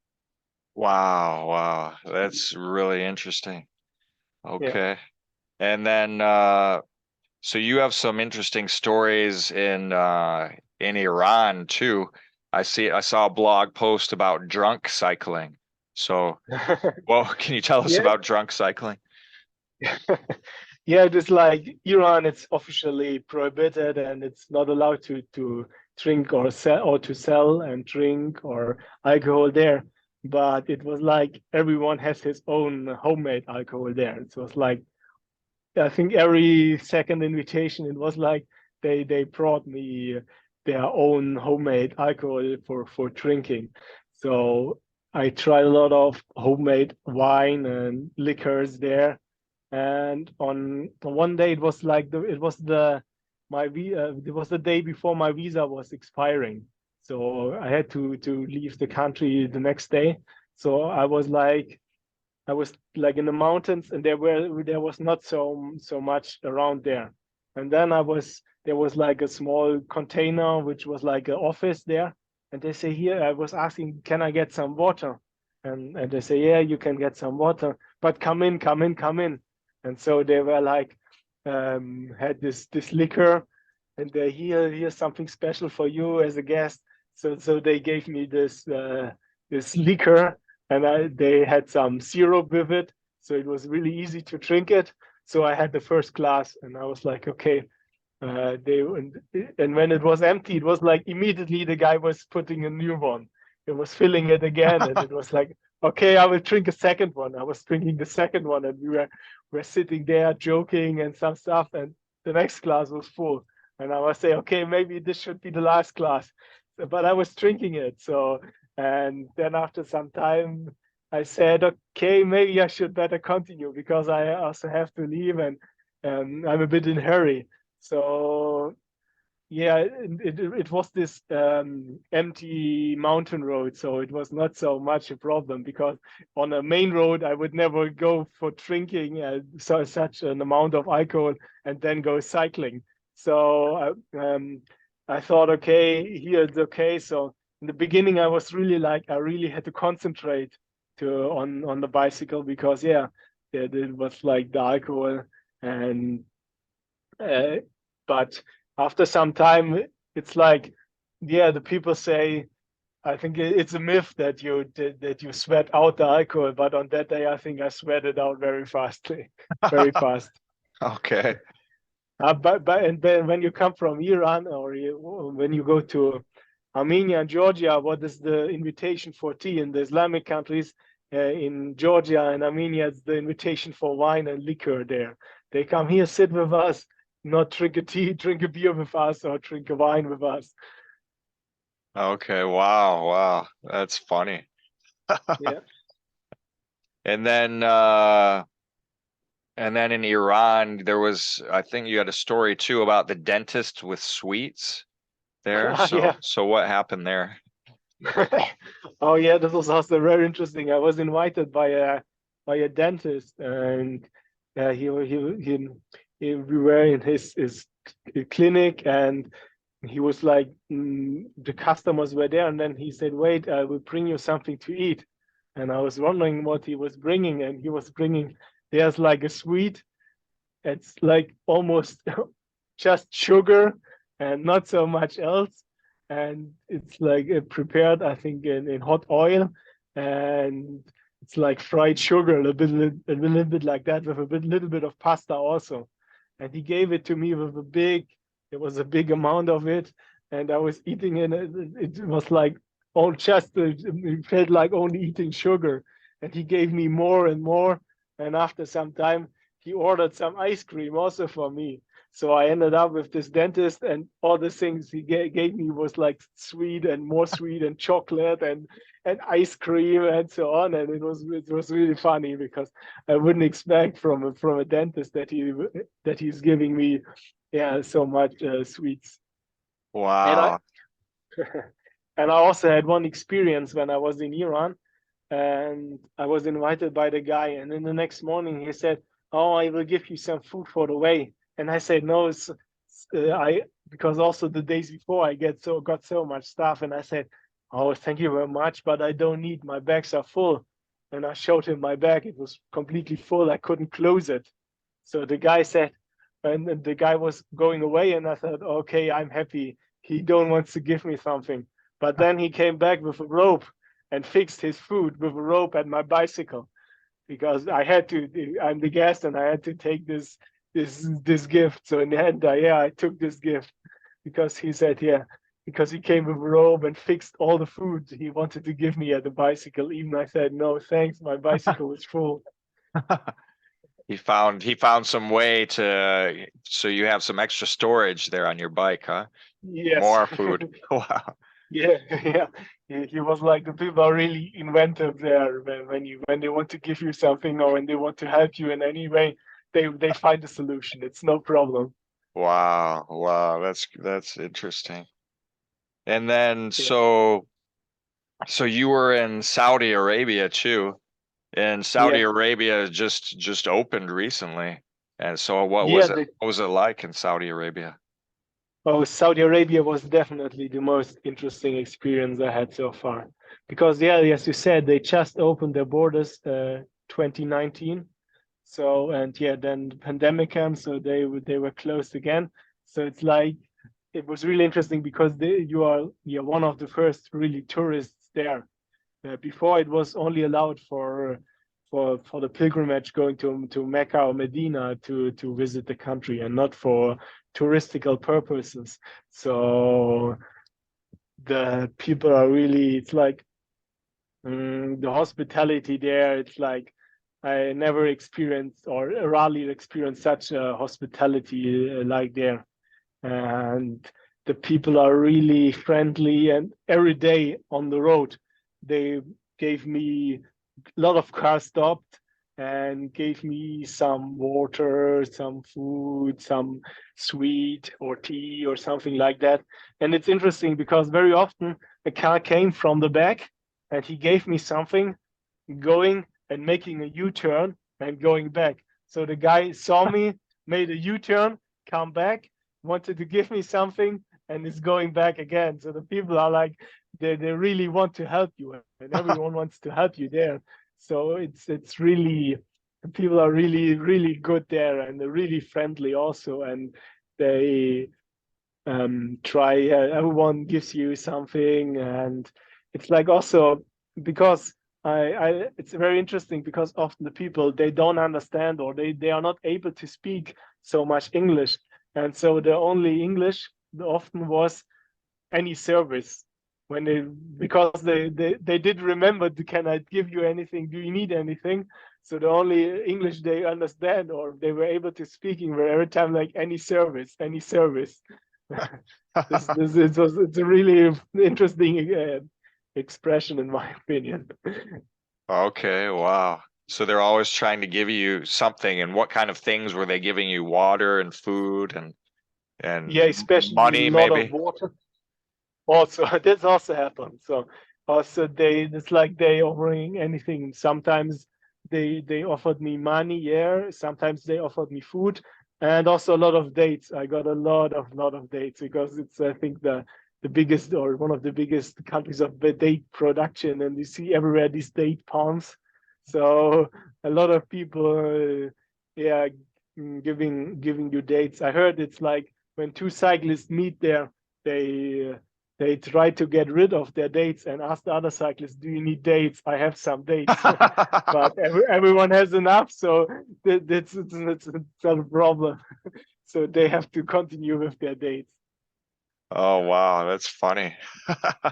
wow, that's really interesting. Yeah. Okay. And then, so you have some interesting stories in Iran too. I saw a blog post about drunk cycling. So, well, can you tell us Yeah. about drunk cycling? Yeah, it is like Iran, it's officially prohibited, and it's not allowed to drink or sell and drink or alcohol there. But it was like everyone has his own homemade alcohol there. It was like, I think every second invitation, it was like they brought me their own homemade alcohol for drinking. So I tried a lot of homemade wine and liquors there. And on one day, it was like it was the day before my visa was expiring. So I had to leave the country the next day. So I was like in the mountains, and there was not so much around there. And then there was like a small container which was like an office there. And they say, here, I was asking, can I get some water? And they say, yeah, you can get some water, but come in, come in, come in. And so they were like, had this liquor, and they, here's something special for you as a guest. So they gave me this liquor, and they had some syrup with it, so it was really easy to drink it. So I had the first glass, and I was like, okay. And when it was empty, it was like immediately the guy was putting a new one. It was filling it again, and it was like, okay, I will drink a second one. I was drinking the second one, and we were sitting there joking and some stuff, and the next glass was full. And I was saying, okay, maybe this should be the last glass, but I was drinking it. So, and then after some time, I said, okay, maybe I should better continue, because I also have to leave, and I'm a bit in hurry. So yeah, it was this empty mountain road, so it was not so much a problem, because on a main road I would never go for drinking such an amount of alcohol and then go cycling. So I thought, okay, here it's okay. So in the beginning, I was really like, I really had to concentrate on the bicycle, because yeah, it was like the alcohol. And uh, but after some time, it's like, yeah, the people say, I think it's a myth that you sweat out the alcohol, but on that day I think I sweated out very fastly, very fast. Okay. But and then when you come from Iran when you go to Armenia and Georgia, what is the invitation for tea in the Islamic countries? In Georgia and Armenia, it's the invitation for wine and liquor there. They come here, sit with us, not drink a tea, drink a beer with us, or drink a wine with us. Okay. Wow. Wow. That's funny. Yeah. And then in Iran, there was, I think you had a story too about the dentist with sweets there. Yeah. So what happened there? Oh yeah, this was also very interesting. I was invited by a dentist, and we were in his clinic, and he was like, the customers were there, and then he said, "Wait, I will bring you something to eat." And I was wondering what he was bringing, and he was bringing, there's like a sweet. It's like almost just sugar and not so much else. And it's like prepared, I think, in hot oil. And it's like fried sugar, a little bit like that, with little bit of pasta also. And he gave it to me with it was a big amount of it. And I was eating it. It was like, it felt like only eating sugar. And he gave me more and more. And after some time, he ordered some ice cream also for me. So I ended up with this dentist, and all the things he gave me was like sweet and more sweet and chocolate and ice cream and so on. And it was really funny because I wouldn't expect from a dentist that he's giving me so much sweets. And I Wow. and I also had one experience when I was in Iran, and I was invited by the guy. And then the next morning he said, "Oh, I will give you some food for the way." And I said, "No, I because also the days before I got so much stuff." And I said, "Oh, thank you very much, but I don't need. My bags are full." And I showed him my bag. It was completely full. I couldn't close it. So the guy said, and the guy was going away, and I thought, "Okay, I'm happy. He don't wants to give me something." But then he came back with a rope and fixed his food with a rope and my bicycle, because I'm the guest and I had to take this gift. So in the end, I took this gift because he said, because he came with a rope and fixed all the food he wanted to give me at the bicycle. Even I said, "No, thanks, my bicycle is full." He found some way so you have some extra storage there on your bike, huh? Yes. More food. Wow. Yeah, yeah. He was like, the people are really inventive there when they want to give you something or when they want to help you in any way, they find a solution. It's no problem. Wow. Wow. That's interesting. And then Yeah. so you were in Saudi Arabia too, and Saudi Yeah. Arabia just opened recently. And so Yeah, what was it like in Saudi Arabia? oh, Saudi Arabia was definitely the most interesting experience I had so far. Because yeah, as you said, they just opened their borders 2019. So and yeah, then the pandemic came, so they were closed again. So it's like it was really interesting because you're one of the first really tourists there. Before it was only allowed for the pilgrimage going to Mecca or Medina to visit the country, and not for touristical purposes. So the people are really, it's like the hospitality there. It's like I never experienced or rarely experienced such hospitality like there. And the people are really friendly, and every day on the road they gave me, a lot of cars stopped and gave me some water, some food, some sweet or tea or something like that. And it's interesting because very often a car came from the back and he gave me something, going and making a U-turn and going back. So the guy saw me, made a U-turn, come back, wanted to give me something, and is going back again. So the people are like, they really want to help you, and everyone wants to help you there. So it's really, people are really good there, and they're really friendly also, and they try. Everyone gives you something, and it's like also because it's very interesting because often the people they don't understand or they are not able to speak so much English, and so the only English often was any service when they because they did remember can I give you anything, do you need anything, so the only English they understand or they were able to speaking were every time like any service, any service. It's a really interesting expression in my opinion. Okay, wow. So they're always trying to give you something. And what kind of things were they giving you? Water and food and Yeah, especially a money, lot of maybe? water. Also, this also happens. So also it's like they offering anything. Sometimes they offered me money, yeah. Sometimes they offered me food, and also a lot of dates. I got a lot of dates because it's I think the biggest or one of the biggest countries of the date production, and you see everywhere these date palms. So a lot of people, yeah, giving you dates. I heard it's like when two cyclists meet there, they they try to get rid of their dates and ask the other cyclists, "Do you need dates? I have some dates," but everyone has enough, so it's not a problem. So they have to continue with their dates. Oh, wow, that's funny.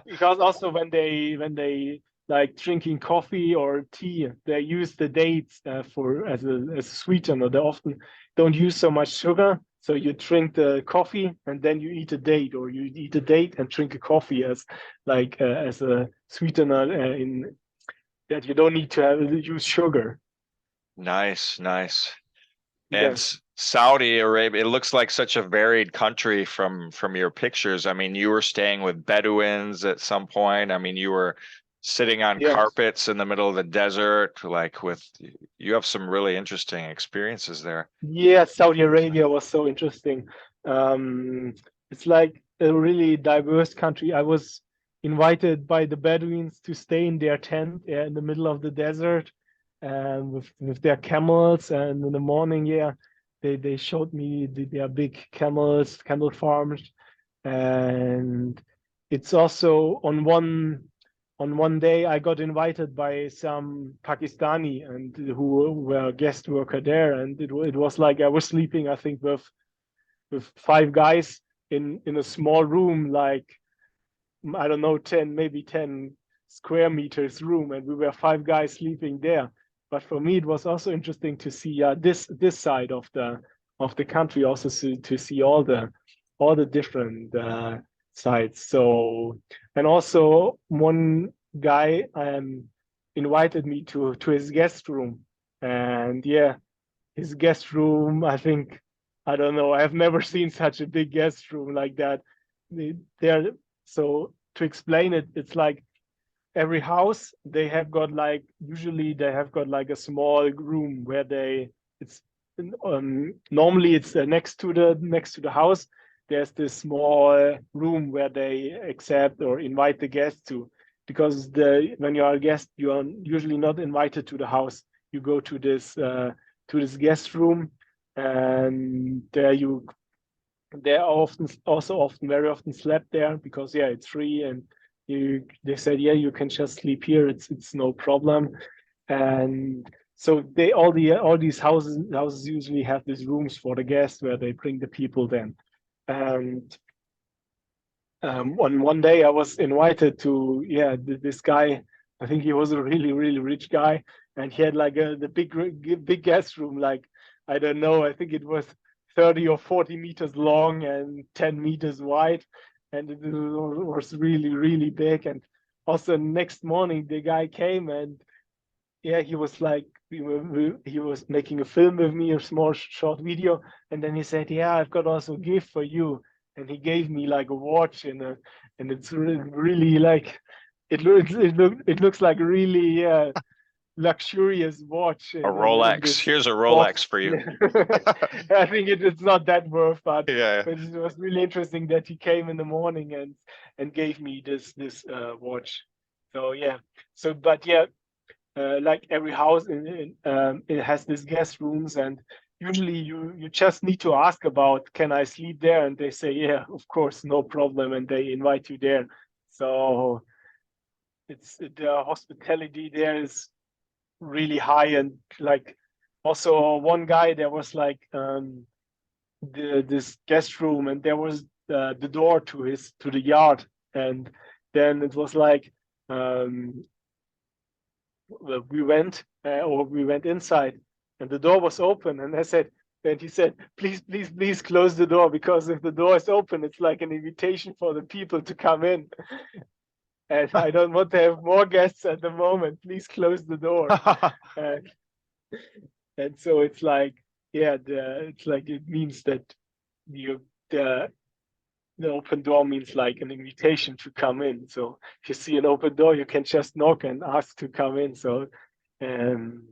Because also when they like drinking coffee or tea, they use the dates for as a sweetener. They often don't use so much sugar, so you drink the coffee and then you eat a date, or you eat a date and drink a coffee as like as a sweetener in that you don't need to use sugar. Nice, nice. And Yeah. Saudi Arabia, it looks like such a varied country from your pictures. I mean, you were staying with Bedouins at some point. I mean, you were sitting on Yeah. carpets in the middle of the desert, like with you have some really interesting experiences there. Yeah, Saudi Arabia was so interesting. Um, it's like a really diverse country. I was invited by the Bedouins to stay in their tent in the middle of the desert, with their camels. And in the morning, yeah, they showed me their big camel farms, and it's also on one day I got invited by some Pakistani and who were guest worker there, and it was like I was sleeping, I think, with five guys in a small room, like I don't know, 10 square meters room, and we were five guys sleeping there. But for me, it was also interesting to see this side of the country, also to see all the different sides. So, and also one guy invited me to his guest room, and yeah, his guest room, I think, I don't know, I've never seen such a big guest room like that. They're so to explain it, it's like every house they have got like usually they have got like a small room where they it's normally it's next to the house. There's this small room where they accept or invite the guests to, because the when you are a guest you are usually not invited to the house. You go to this guest room, and they are often also often very often slept there because yeah it's free, and they said yeah you can just sleep here, it's no problem. And so they all these houses usually have these rooms for the guests where they bring the people then. And on one day I was invited to yeah this guy, I think he was a really rich guy, and he had like the big guest room, like I don't know, I think it was 30 or 40 meters long and 10 meters wide, and it was really big. And also next morning the guy came, and yeah he was like he was making a film with me, a small short video, and then he said yeah I've got also a gift for you, and he gave me like a watch and it's really like it looks like a really luxurious watch A in Rolex. this Here's a Rolex box. for you. I think it's not that worth, Yeah. but it was really interesting that he came in the morning and gave me this watch. So yeah, so but yeah, like every house it has these guest rooms, and usually you just need to ask about can I sleep there, and they say yeah of course no problem, and they invite you there. So it's the hospitality there is really high, and like also one guy there was like this guest room, and there was the door to the yard, and then it was like we went inside, and the door was open, and he said, please, please, please close the door, because if the door is open, it's like an invitation for the people to come in. And I don't want to have more guests at the moment. Please close the door. And, and so it's like, yeah, it's like it means that you the open door means like an invitation to come in. So if you see an open door, you can just knock and ask to come in. So, and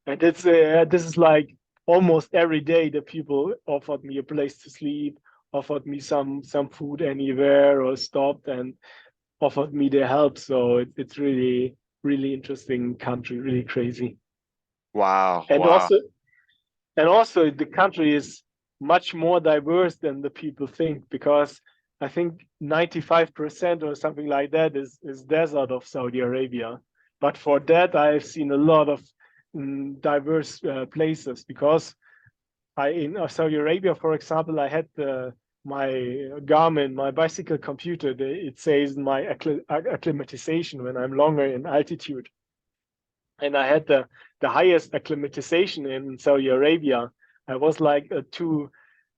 this is like almost every day the people offered me a place to sleep, offered me some food anywhere, or stopped and offered me their help. So it's really, really interesting country, really crazy. Wow. And Wow. also the country is much more diverse than the people think, because I think 95% or something like that is desert of Saudi Arabia. But for that, I've seen a lot of diverse places, because in Saudi Arabia, for example, I had my Garmin, my bicycle computer. It says my acclimatization when I'm longer in altitude, and I had the highest acclimatization in Saudi Arabia. I was like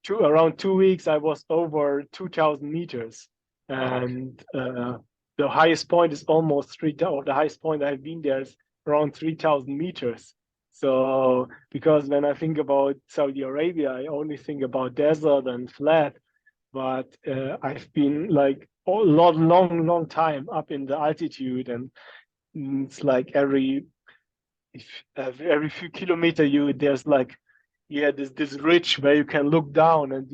around 2 weeks. I was over 2,000 meters, and the highest point is almost 3,000. Or the highest point I've been there is around 3,000 meters. So because when I think about Saudi Arabia, I only think about desert and flat, but I've been like a long time up in the altitude, and it's like every few kilometers there's like this ridge where you can look down, and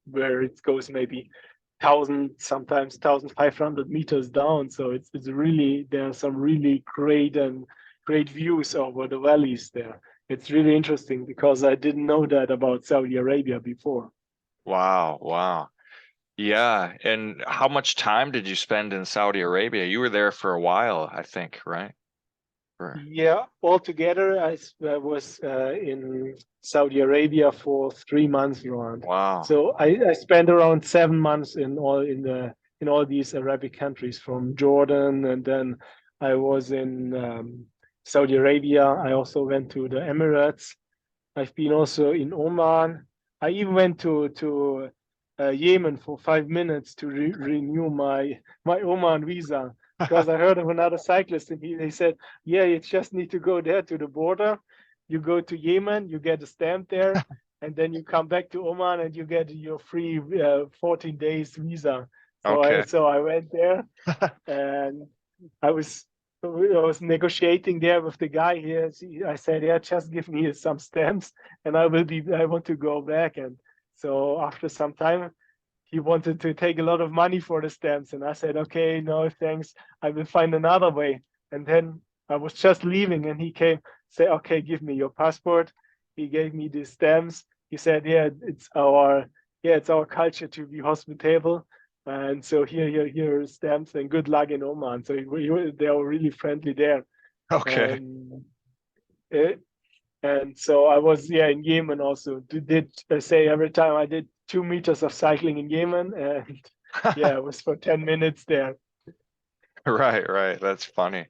where it goes maybe 1,000, sometimes 1,500 meters down. So it's really, there are some really great views over the valleys there. It's really interesting, because I didn't know that about Saudi Arabia before. Wow. Wow. Yeah. And how much time did you spend in Saudi Arabia? You were there for a while, I think, right? Yeah, altogether, I was in Saudi Arabia for 3 months around. Wow. So I spent around 7 months in all these Arabic countries, from Jordan, and then I was in Saudi Arabia. I also went to the Emirates. I've been also in Oman. I even went to Yemen for 5 minutes to renew my Oman visa, because I heard of another cyclist, and he said, yeah, you just need to go there to the border. You go to Yemen, you get a stamp there, and then you come back to Oman and you get your free 14 days visa. Okay. So I went there, and I was negotiating there with the guy here. I said, yeah, just give me some stamps, and I want to go back. And so after some time, he wanted to take a lot of money for the stamps, and I said, okay, no thanks, I will find another way. And then I was just leaving, and he came, say, okay, give me your passport. He gave me the stamps. He said, yeah, it's our culture to be hospitable, and so here are stamps, and good luck in Oman. So they were really friendly there. Okay. And so I was, in Yemen also. Did say every time I did 2 meters of cycling in Yemen, and it was for 10 minutes there. Right. That's funny.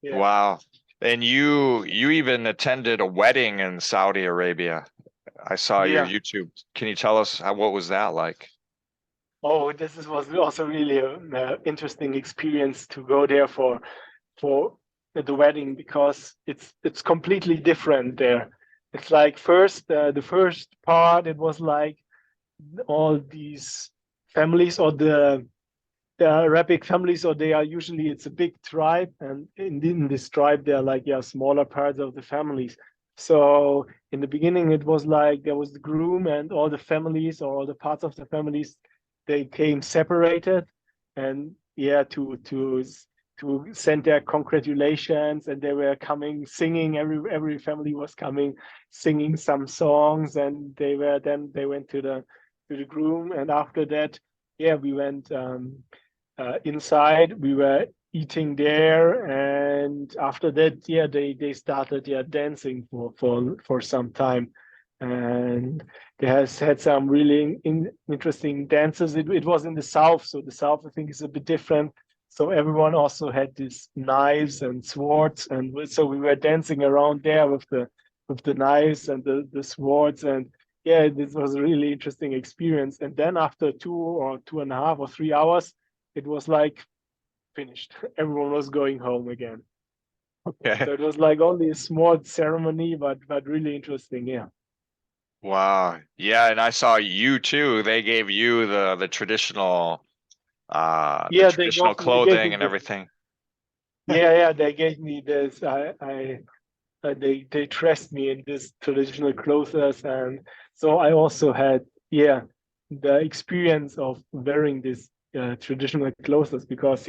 Yeah. Wow. And you even attended a wedding in Saudi Arabia. I saw your Yeah. YouTube. Can you tell us what was that like? Oh, was also really an interesting experience to go there for the wedding, because it's completely different there. It's like the first part, it was like all these families, or the Arabic families, or it's a big tribe, and in this tribe there are like smaller parts of the families. So in the beginning it was like there was the groom and all the families, or all the parts of the families, they came separated, and to send their congratulations, and they were coming singing. Every family was coming singing some songs, and they went to the groom, and after that we went inside. We were eating there, and after that, yeah, they started dancing for some time, and they has had some really interesting dances. It was in the south, so the south I think is a bit different. So everyone also had these knives and swords, and so we were dancing around there with the knives and the swords, and yeah, this was a really interesting experience. And then after 2.5 or 3 hours, it was like finished. Everyone was going home again. Okay. So it was like only a small ceremony, but really interesting. Yeah. Wow. Yeah, and I saw you too. They gave you the Yeah, traditional they gave clothing me and this. everything. Yeah, they gave me this. They dressed me in this traditional clothes, and so I also had the experience of wearing this traditional clothes, because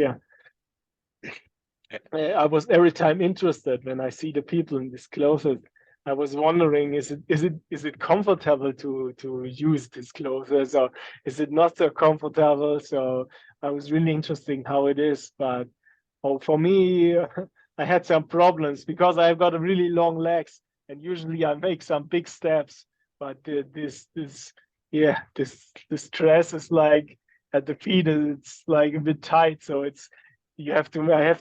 I was every time interested when I see the people in these clothes. I was wondering, is it comfortable to use these clothes, or is it not so comfortable? So I was really interested in how it is, but for me, I had some problems because I've got a really long legs, and usually I make some big steps, but this dress is like at the feet, it's like a bit tight, so it's I have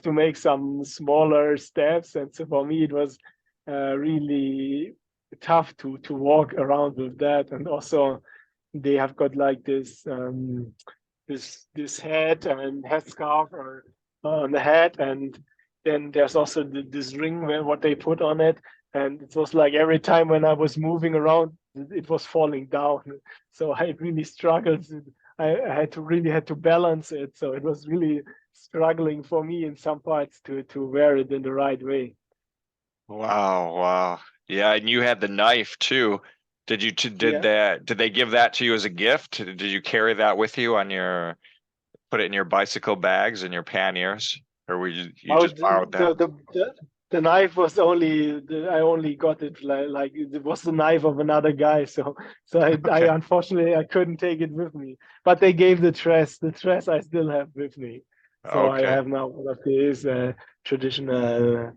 to make some smaller steps, and so for me it was really tough to walk around with that. And also they have got like this head and headscarf or on the head, and then there's also this ring where what they put on it, and it was like every time when I was moving around, it was falling down. So I really struggled. I had to balance it, so it was really struggling for me in some parts to wear it in the right way. Wow, wow. Yeah, and you had the knife too. Yeah. Did they give that to you as a gift? Did you carry that with you on your put it in your bicycle bags and your panniers? Or you Oh, just borrowed that? the knife was I only got it like it was the knife of another guy. So Okay. I unfortunately I couldn't take it with me. But they gave the dress. The dress I still have with me. So I Okay. have now one of these traditional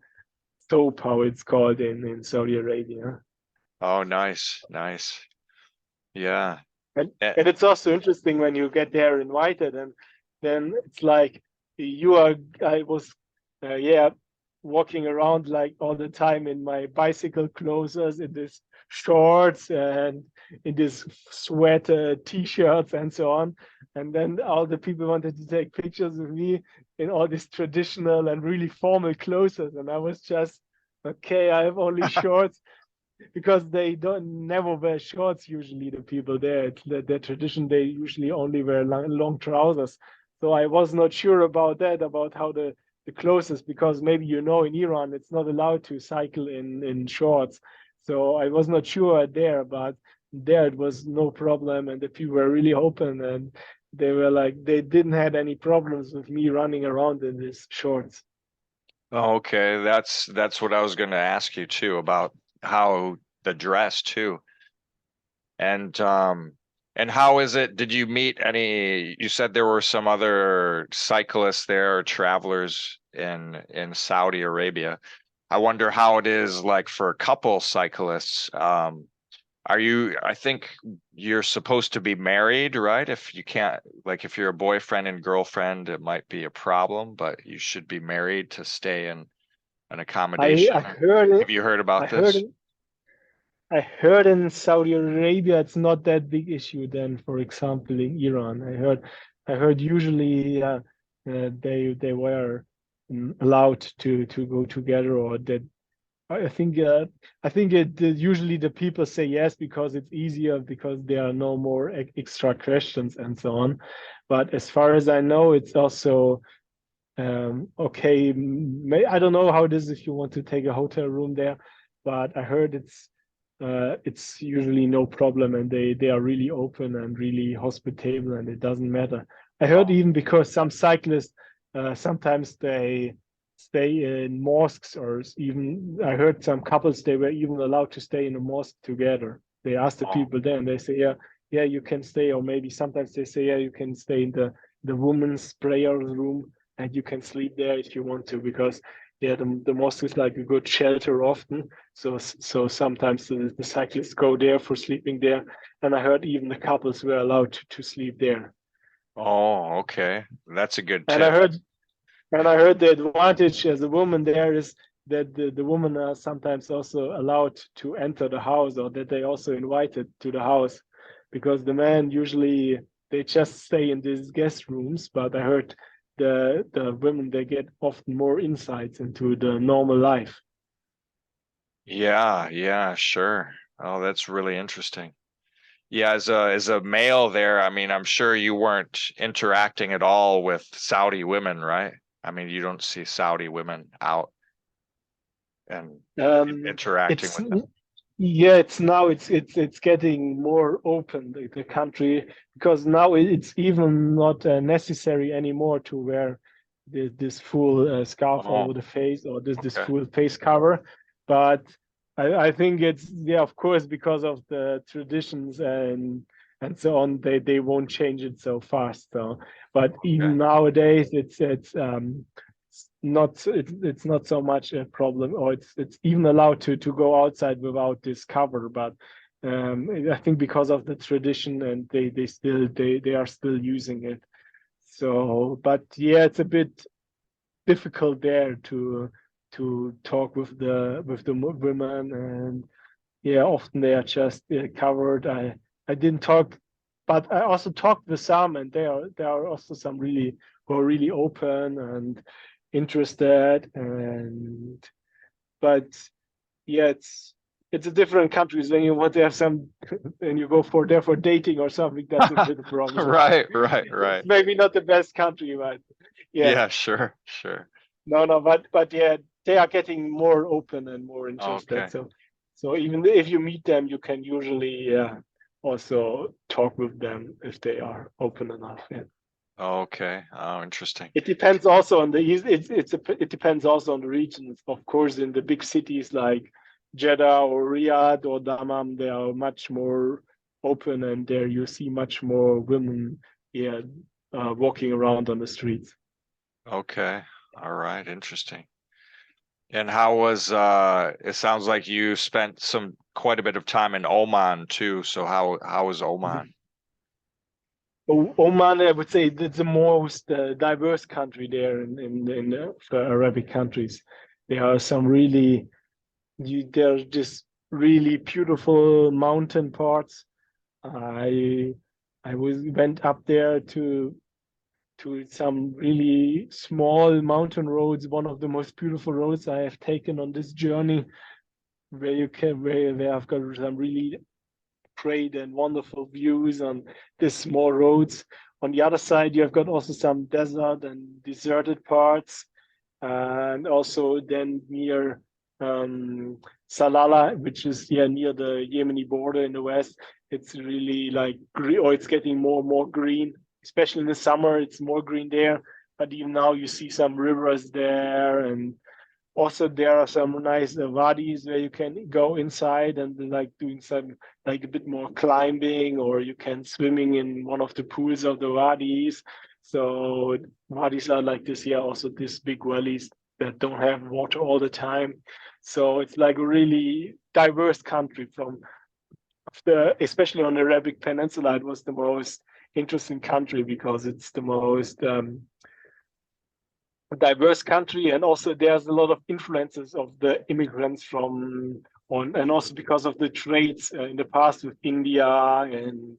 soap, how it's called in Saudi Arabia. Oh, nice, nice. Yeah. And Eh, and it's also interesting when you get there invited, and then it's like you are. I was, yeah, walking around like all the time in my bicycle clothes, in this shorts and in this sweater t-shirts and so on. And then all the people wanted to take pictures of me in all these traditional and really formal clothes, and I was just okay. I have only shorts because they don't never wear shorts usually, the people there. It's their tradition, they usually only wear long trousers. So I was not sure about that, about how the clothes is, because maybe in Iran it's not allowed to cycle in shorts. So I was not sure there, but there it was no problem, and the people were really open, and they were like they didn't had any problems with me running around in these shorts. okay, that's what I was going to ask you too about how the dress too. And how is it? Did you meet any? You said there were some other cyclists there or travelers in Saudi Arabia. I wonder how it is like for couple cyclists. I think you're supposed to be married, right? If you can't, like if you're a boyfriend and girlfriend, it might be a problem, but you should be married to stay in an I accommodation. I heard Have it. you heard I about heard this? it. I heard in Saudi Arabia it's not that big issue than, for example, in Iran. I heard usually they were allowed to go together, or that I think usually the people say yes because it's easier, because there are no more extra questions and so on. But as far as I know, it's also okay. I don't know how it is if you want to take a hotel room there, but I heard it's usually no problem, and they are really open and really hospitable, and it doesn't matter. I heard Oh, even because some cyclists sometimes they stay in mosques, or even I heard some couples they were even allowed to stay in a mosque together. They asked the oh, people there, and they say, yeah, you can stay, or maybe sometimes they say, yeah, you can stay in the women's prayer room, and you can sleep there if you want to, because yeah, the mosque is like a good shelter often. So sometimes the cyclists go there for sleeping there, and I heard even the couples were allowed to sleep there. Oh, okay. That's a good And I tip. heard and I heard the advantage as a woman there is that the women are sometimes also allowed to enter the house, or that they also invited to the house, because the men usually they just stay in these guest rooms. But I heard the women they get often more insights into the normal life. Yeah, yeah, sure. Oh, that's really interesting. Yeah, as a male there, I mean, I'm sure you weren't interacting at all with Saudi women, right? I mean, you don't see Saudi women out and Um, interacting it's with them. Yeah, it's getting more open, the country, because now it's even not necessary anymore to wear this full scarf Oh, over the face, or this okay. full face cover. But I think it's, yeah, of course, because of the traditions and so on, they won't change it so fast. So, but Okay. even nowadays, it's not so much a problem, or it's even allowed to go outside without this cover. But I think because of the tradition, and they are still using it. So, but yeah, it's a bit difficult there to talk with the women. And yeah, often they are just covered. I didn't talk, but I also talked with some, and there are also some really who are really open and interested. And but yeah, it's a different countries when you want to have some and you go for there for dating or something. That's a bit of a problem. Right, right, It's right. maybe not the best country, but yeah, Yeah, sure, sure. no, but yeah, they are getting more open and more interested. Okay. So even if you meet them, you can usually also talk with them if they are open enough. Yeah. Okay. Oh, interesting. It depends also on the it depends also on the regions. Of course, in the big cities like Jeddah or Riyadh or Dammam, they are much more open, and there you see much more women, yeah, walking around on the streets. Okay. All right, interesting. And how was it sounds like you spent some quite a bit of time in Oman too. So how was Oman? Oman, I would say, that's the most diverse country there in the Arabic countries. There are some really, there's just really beautiful mountain parts. I I went up there to some really small mountain roads, one of the most beautiful roads I have taken on this journey, where I've got some really great and wonderful views on these small roads. On the other side, you have got also some desert and deserted parts, and also then near Salalah, which is, yeah, near the Yemeni border in the west. It's really like green, or it's getting more and more green, especially in the summer. It's more green there, but even now you see some rivers there. And also there are some nice wadis where you can go inside and like doing some, like a bit more climbing, or you can swimming in one of the pools of the wadis. So wadis are like this, yeah, also these big valleys that don't have water all the time. So it's like a really diverse country. From the, especially on the Arabic Peninsula, it was the most interesting country because it's the most diverse country. And also there's a lot of influences of the immigrants from on, and also because of the trades in the past with India and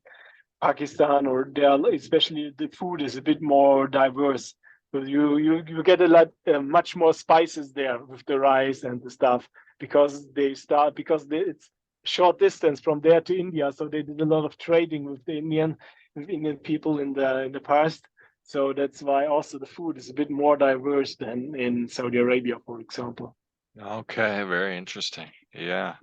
Pakistan, or there, especially the food is a bit more diverse. So you get a lot much more spices there with the rice and the stuff, because it's short distance from there to India, so they did a lot of trading with the Indian people in the past. So that's why also the food is a bit more diverse than in Saudi Arabia, for example. Okay, very interesting. Yeah.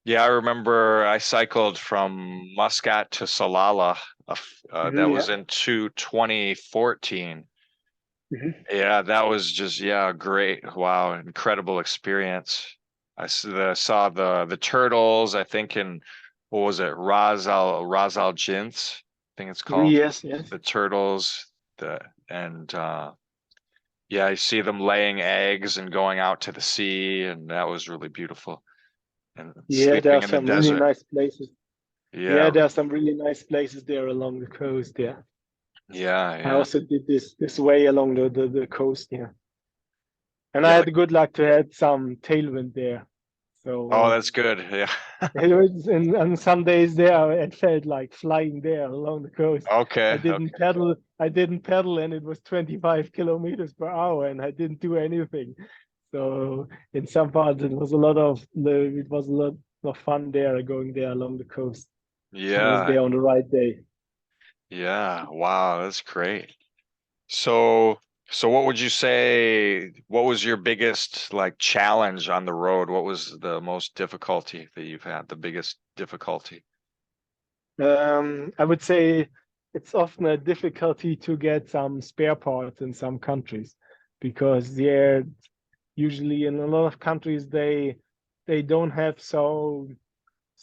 Yeah, I remember I cycled from Muscat to Salalah. That Mhm, was yeah. in 2014. Mhm. Yeah, that was just yeah, great. Wow, incredible experience. Saw the turtles, I think in what was it, Ras Al Jins, I think it's called. Yes, yes. The turtles, the and Yeah, I see them laying eggs and going out to the sea, and that was really beautiful. And Yeah, there sleeping are in the some really desert. nice places. Yeah, Yeah, there are some really nice places there along the coast. Yeah, yeah, I yeah. also did this way along the coast. Yeah, and I Yeah, had like, the good luck to have some tailwind there. oh, So that's good. Yeah. it was, and on some days there, it felt like flying there along the coast. Okay, okay. I didn't pedal, and it was 25 kilometers per hour, and I didn't do anything. So in some parts, it was a lot of fun there, going there along the coast. I was Yeah, there on the right day. yeah. Wow, that's great. So, so what would you say, what was your biggest like challenge on the road? What was the most difficulty that you've had, the biggest difficulty? I would say it's often a difficulty to get some spare parts in some countries because they're usually in a lot of countries they don't have so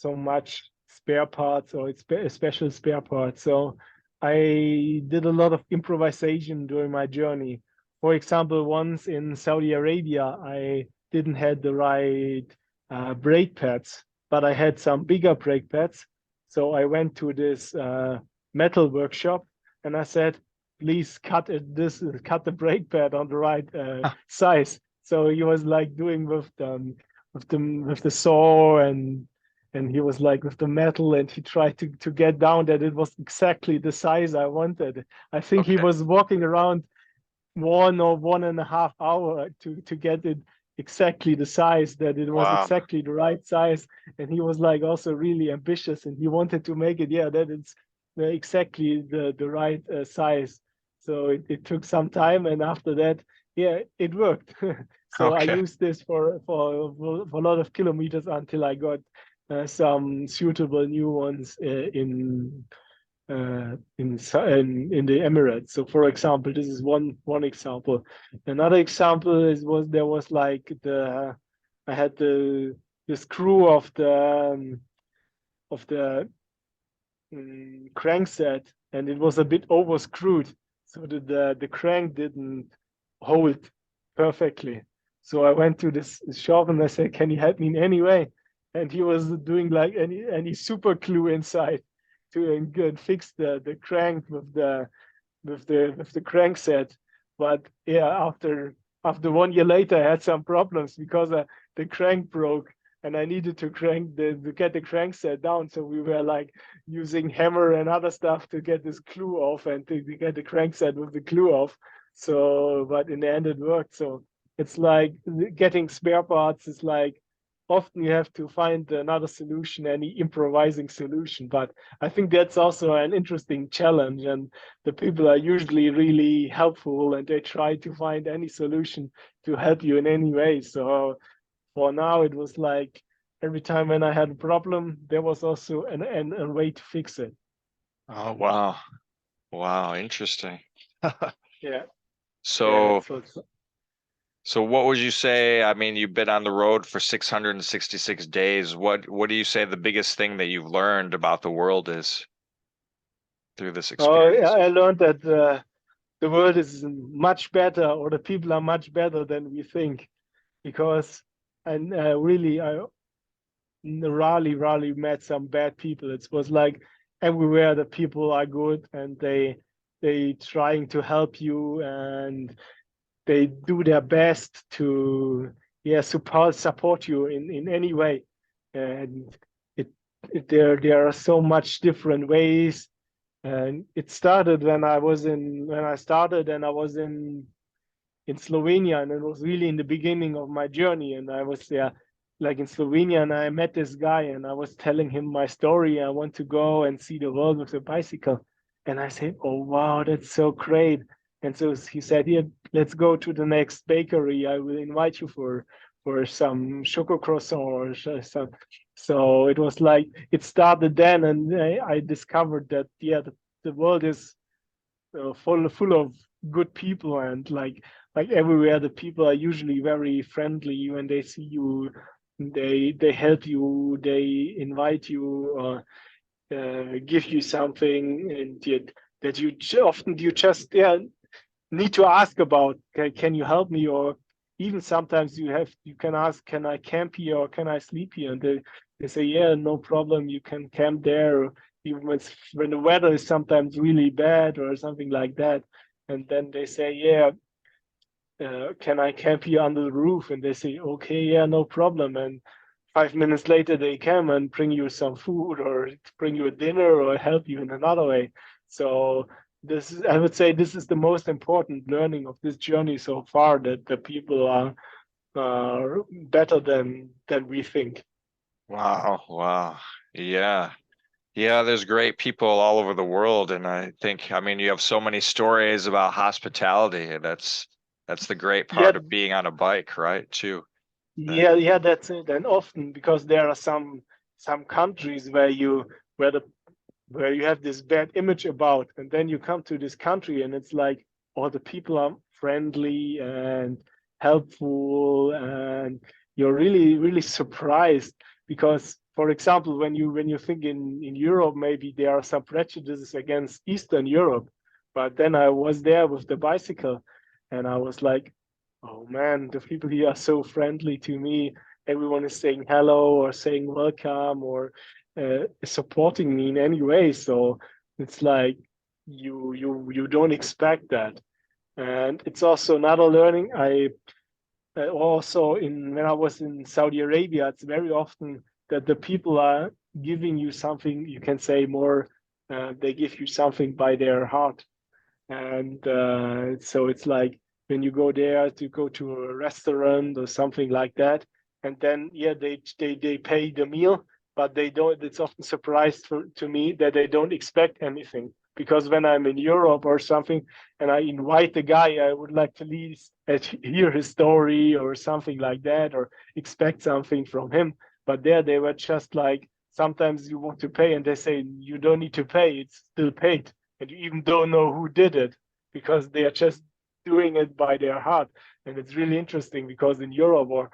much spare parts or special spare parts. So I did a lot of improvisation during my journey. For example, once in Saudi Arabia, I didn't have the right brake pads, but I had some bigger brake pads. So I went to this metal workshop and I said, please cut the brake pad on the right size. So he was like doing with the saw and he was like with the metal and he tried to get down that it was exactly the size I wanted. I think he Okay. was walking around 1 or 1.5 hours to get it exactly the size that it was Wow. exactly the right size. And he was like also really ambitious and he wanted to make it, yeah, that it's exactly the right size. So it took some time and after that, yeah, it worked. So I Okay. used this for a lot of kilometers until I got some suitable new ones in the Emirates. So, for example, this is one example. Another example was there was like I had the screw of the crankset, and it was a bit overscrewed, so that the crank didn't hold perfectly. So I went to this shop and I said, "Can you help me in any way?" And he was doing like any super glue inside to and fix the crank with the crankset. But yeah, after 1 year later, I had some problems because the crank broke, and I needed to get the crankset down. So we were like using hammer and other stuff to get this glue off and to get the crankset with the glue off. So, but in the end, it worked. So it's like getting spare parts is like often you have to find another solution, any improvising solution. But I think that's also an interesting challenge, and the people are usually really helpful and they try to find any solution to help you in any way. So for now, it was like every time when I had a problem, there was also a way to fix it. Oh, wow. Wow, interesting. Yeah, yeah, So, that's what's. so what would you say? I mean, you've been on the road for 666 days. What do you say the biggest thing that you've learned about the world is through this Oh, yeah, experience? I learned that the world is much better, or the people are much better than we think, because and really, I rarely met some bad people. It was like everywhere the people are good and they trying to help you and they do their best to yeah support you in any way. And it, there are so much different ways. And it started when I started and I was in Slovenia, and it was really in the beginning of my journey. And I was there, like in Slovenia, and I met this guy, and I was telling him my story. I want to go and see the world with a bicycle, and I said, "Oh wow, that's so great!" And so he said, "Here, let's go to the next bakery. I will invite you for some choco croissant or some." So it was like it started then, and I discovered that yeah, the world is full of good people and like everywhere the people are usually very friendly when they see you they help you they invite you or give you something and yet that often you just yeah need to ask about, can you help me? Or even sometimes you can ask, can I camp here or can I sleep here? And they say, yeah, no problem, you can camp there. Or even when the weather is sometimes really bad or something like that. And then they say, yeah, can I camp here under the roof? And they say, okay, yeah, no problem. And 5 minutes later, they come and bring you some food or bring you a dinner or help you in another way. So I would say this is the most important learning of this journey so far, that the people are better than we think. Wow, wow. Yeah. Yeah, there's great people all over the world, and I think, I mean, you have so many stories about hospitality, and that's the great Yeah, part of being on a bike, right? Too. That- yeah, that's it. And often because there are some countries where the where you have this bad image about, and then you come to this country and it's like all the people are friendly and helpful, and you're really surprised because, for example, when you think in Europe, maybe there are some prejudices against Eastern Europe, but then I was there with the bicycle and I was like, oh man, the people here are so friendly to me. Everyone is saying hello or saying welcome or supporting me in any way. So it's like you don't expect that. And it's also another learning. I also in when I was in Saudi Arabia, it's very often that the people are giving you something. You can say more. They give you something by their heart, and so it's like when you go there to go to a restaurant or something like that, and then yeah, they pay the meal, but they don't. It's often surprised to me that they don't expect anything. Because when I'm in Europe or something and I invite the guy, I would like to at least hear his story or something like that, or expect something from him. But there they were just like, sometimes you want to pay and they say you don't need to pay, it's still paid, and you even don't know who did it because they are just doing it by their heart. And it's really interesting because in Europe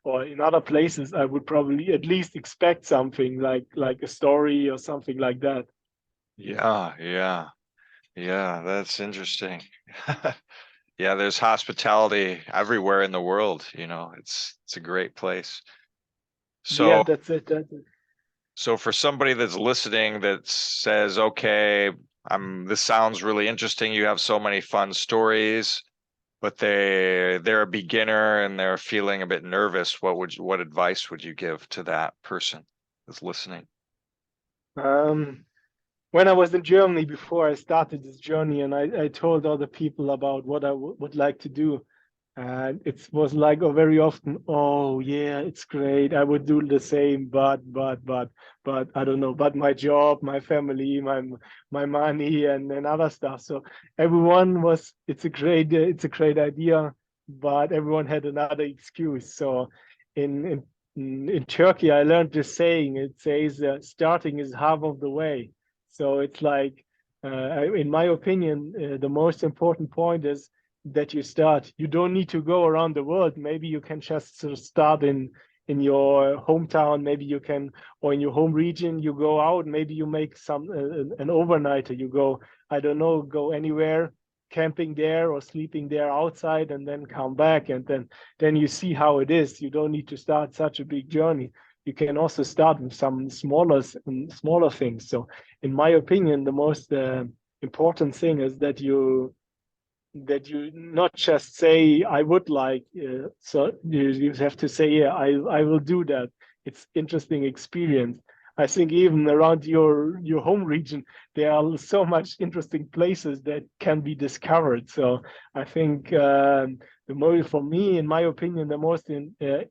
or in other places, I would probably at least expect something like a story or something like that. Yeah, yeah, yeah, that's interesting. Yeah, there's hospitality everywhere in the world, it's a great place. Yeah, So, that's it. That's it. so for somebody that's listening that says, okay, this sounds really interesting. You have so many fun stories, but they're a beginner and they're feeling a bit nervous. What advice would you give to that person that's listening? Um, when I was in Germany before I started this journey, and I told other people about what I would like to do, and it was like, oh, very often, oh yeah, it's great, I would do the same, but I don't know, but my job, my family, my money, and other stuff. So everyone was, it's a great idea, but everyone had another excuse. So in in Turkey, I learned this saying. It says, starting is half of the way. So it's like, in my opinion, the most important point is that you start. You don't need to go around the world. Maybe you can just sort of start in your hometown. Maybe you can, or in your home region, you go out. Maybe you make an overnighter. You go, I don't know, go anywhere, camping there or sleeping there outside, and then come back, and then you see how it is. You don't need to start such a big journey. You can also start with some smaller things. So in my opinion, the most important thing is that you not just say I would like. So you have to say, yeah, I will do that. It's interesting experience. I think even around your home region, there are so much interesting places that can be discovered. So I think for me, in my opinion, the most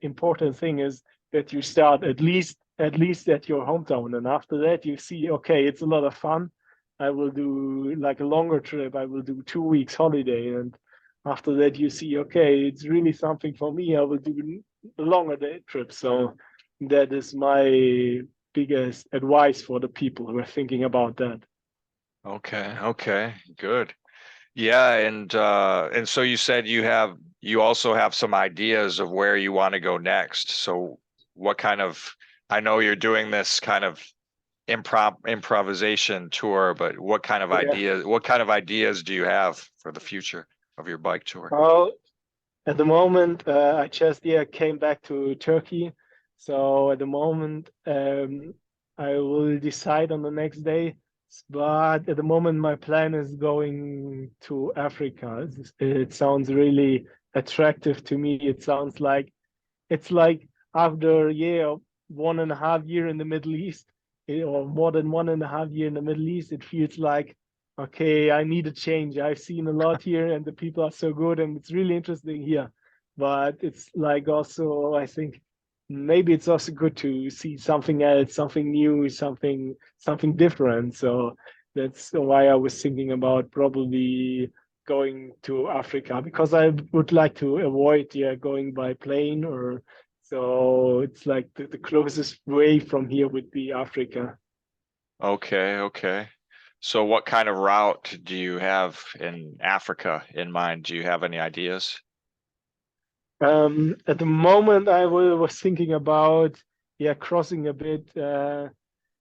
important thing is that you start at least at your hometown, and after that you see, okay, it's a lot of fun. I will do like a longer trip. I will do 2 weeks holiday, and after that you see, okay, it's really something for me. I will do a longer day trip. So that is my biggest advice for the people who are thinking about that. Okay, okay, good. Yeah, and so you said you also have some ideas of where you want to go next. So what kind of I know you're doing this kind of improvisation tour, but Yeah. what kind of ideas do you have for the future? of your bike tour? Well, at the moment, I just came back to Turkey. So at the moment, I will decide on the next day. But at the moment, my plan is going to Africa. It sounds really attractive to me. It sounds like it's like after a year, 1.5 year in the Middle East, or more than 1.5 year in the Middle East, it feels like, okay, I need a change. I've seen a lot here and the people are so good and it's really interesting here. But it's like also, I think maybe it's also good to see something else, something new, something different. So that's why I was thinking about probably going to Africa because I would like to avoid going by plane or so it's like the closest way from here would be Africa. Okay, okay. So what kind of route do you have in Africa in mind? Do you have any ideas? At the moment, was thinking about crossing a bit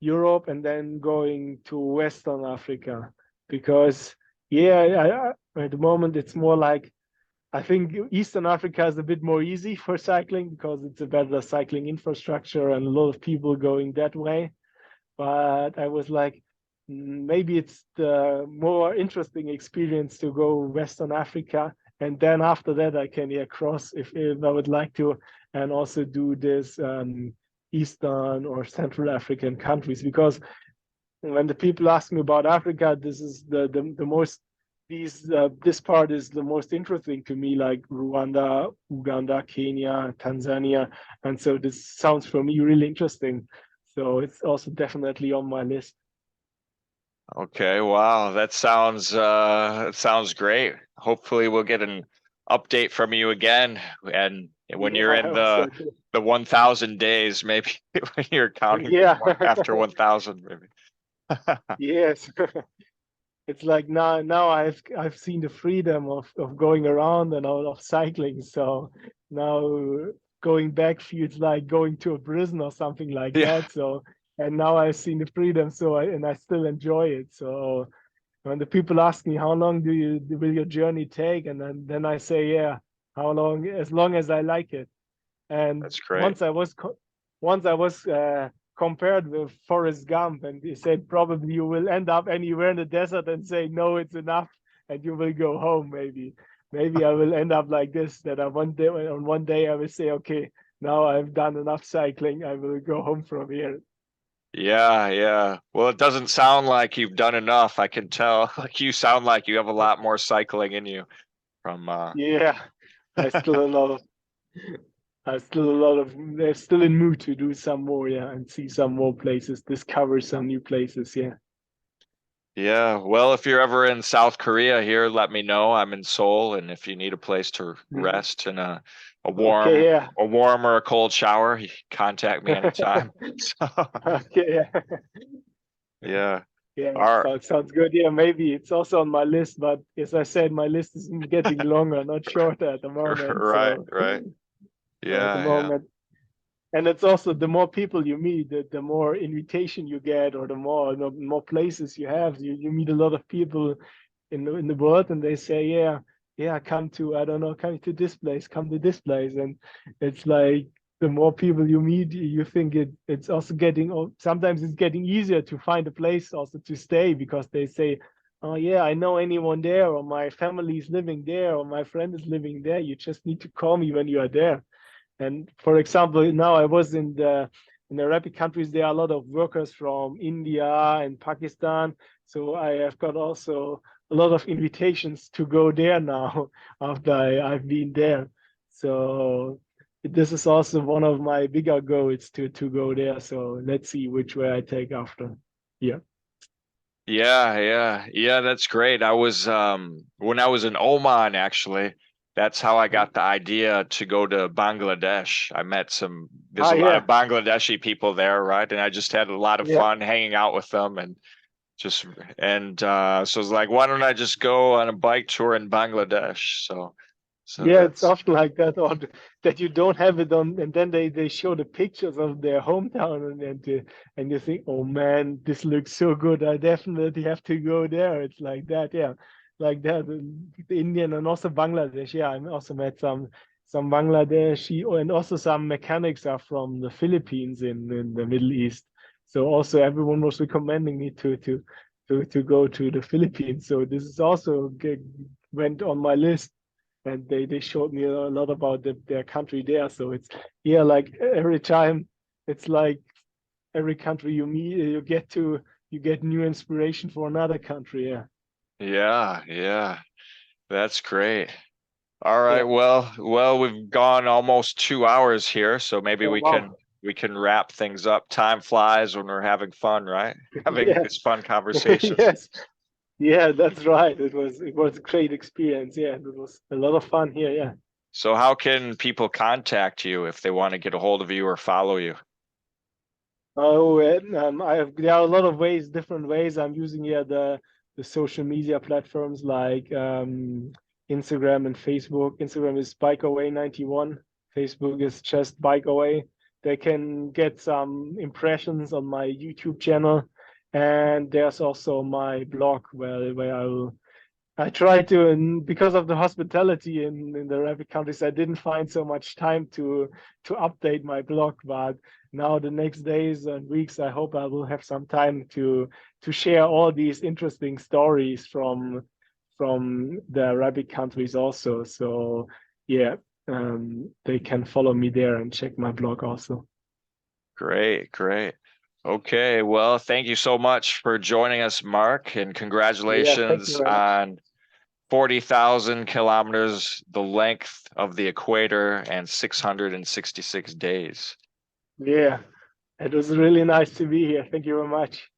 Europe and then going to Western Africa because at the moment it's more like I think Eastern Africa is a bit more easy for cycling because it's a better cycling infrastructure and a lot of people going that way. But I was like, maybe it's the more interesting experience to go Western Africa. And then after that, I can cross if I would like to, and also do this Eastern or Central African countries. Because when the people ask me about Africa, this is the most this part is the most interesting to me, like Rwanda, Uganda, Kenya, Tanzania, and so this sounds for me really interesting. So it's also definitely on my list. Okay, wow, that sounds great. Hopefully we'll get an update from you again and when Yeah, you're I in also do. the 1000 days, maybe when you're counting Yeah, after 1000 maybe. yes. It's like now I've seen the freedom of going around and of cycling. So now going back feels like going to a prison or something like Yeah, that. So and now I've seen the freedom. So I still enjoy it. So when the people ask me how long will your journey take, and then I say how long as I like it. And that's great. once I was compared with Forrest Gump, and he said probably you will end up anywhere in the desert and say no, it's enough, and you will go home. Maybe I will end up like this. That I one day I will say, okay, now I've done enough cycling. I will go home from here. Yeah, yeah. Well, it doesn't sound like you've done enough. I can tell. Like you sound like you have a lot more cycling in you from Yeah, I still a lot of I still a lot of they're still in mood to do some more, and see some more places, discover some new places, yeah. Yeah, well, if you're ever in South Korea here, let me know. I'm in Seoul, and if you need a place to Mhm. rest and Okay, yeah. a warm or a cold shower, you can contact me anytime. So, Okay, yeah. yeah. Yeah, All sounds good. Yeah, maybe it's also on my list, but as I said, my list is getting longer, not shorter at the moment. right, So, right. so at the Yeah, yeah. moment, and it's also the more people you meet, the more invitation you get, or the more places you have. You meet a lot of people in the world, and they say, come to I don't know, come to this place, come to this place, and it's like the more people you meet, you think it's also sometimes it's getting easier to find a place also to stay because they say, oh yeah, I know anyone there, or my family is living there, or my friend is living there. You just need to call me when you are there. And for example, now I was in the Arabic countries. There are a lot of workers from India and Pakistan. So I have got also a lot of invitations to go there now after I've been there. So this is also one of my bigger goals to go there. So let's see which way I take after. Yeah. Yeah, yeah. Yeah, that's great. I was when I was in Oman actually, that's how I got the idea to go to Bangladesh. I met there's Ah, a lot of yeah. Bangladeshi people there, right? And I just had a lot of Yeah. fun hanging out with them and just so I was like, why don't I just go on a bike tour in Bangladesh? So Yeah, it's that's often like that, or that you don't have it on, and then they show the pictures of their hometown, and you think, oh man, this looks so good. I definitely have to go there. It's like that, yeah. like that. The Indian and also Bangladesh. Yeah, I also met some Bangladeshi and also some mechanics are from the Philippines in the Middle East. So also everyone was recommending me to go to the Philippines. So this is also went on my list, and they showed me a lot about their country there. So it's yeah, like every time it's like every country you meet, you get new inspiration for another country. Yeah. Yeah, that's great. All right. Yeah. Well, we've gone almost 2 hours here, so maybe Oh, we wow. can wrap things up. Time flies when we're having fun, right? Having Yeah. these fun conversations. Yes. Yeah, that's right. It was a great experience. Yeah, it was a lot of fun here. Yeah. So how can people contact you if they want to get a hold of you or follow you? Oh, and, there are a lot of ways, different ways. I'm using yeah the social media platforms like Instagram and Facebook. Instagram is bikeaway91. Facebook is just bike away. They can get some impressions on my YouTube channel, and there's also my blog where I try to, and because of the hospitality in the Arabic countries, I didn't find so much time to update my blog. But now the next days and weeks, I hope I will have some time to share all these interesting stories from the Arabic countries also. So yeah, they can follow me there and check my blog also. Great. Okay, well, thank you so much for joining us, Mark, and Yeah, thank you congratulations very much. on 40,000 kilometers, the length of the equator, and 666 days. Yeah, it was really nice to be here. Thank you very much.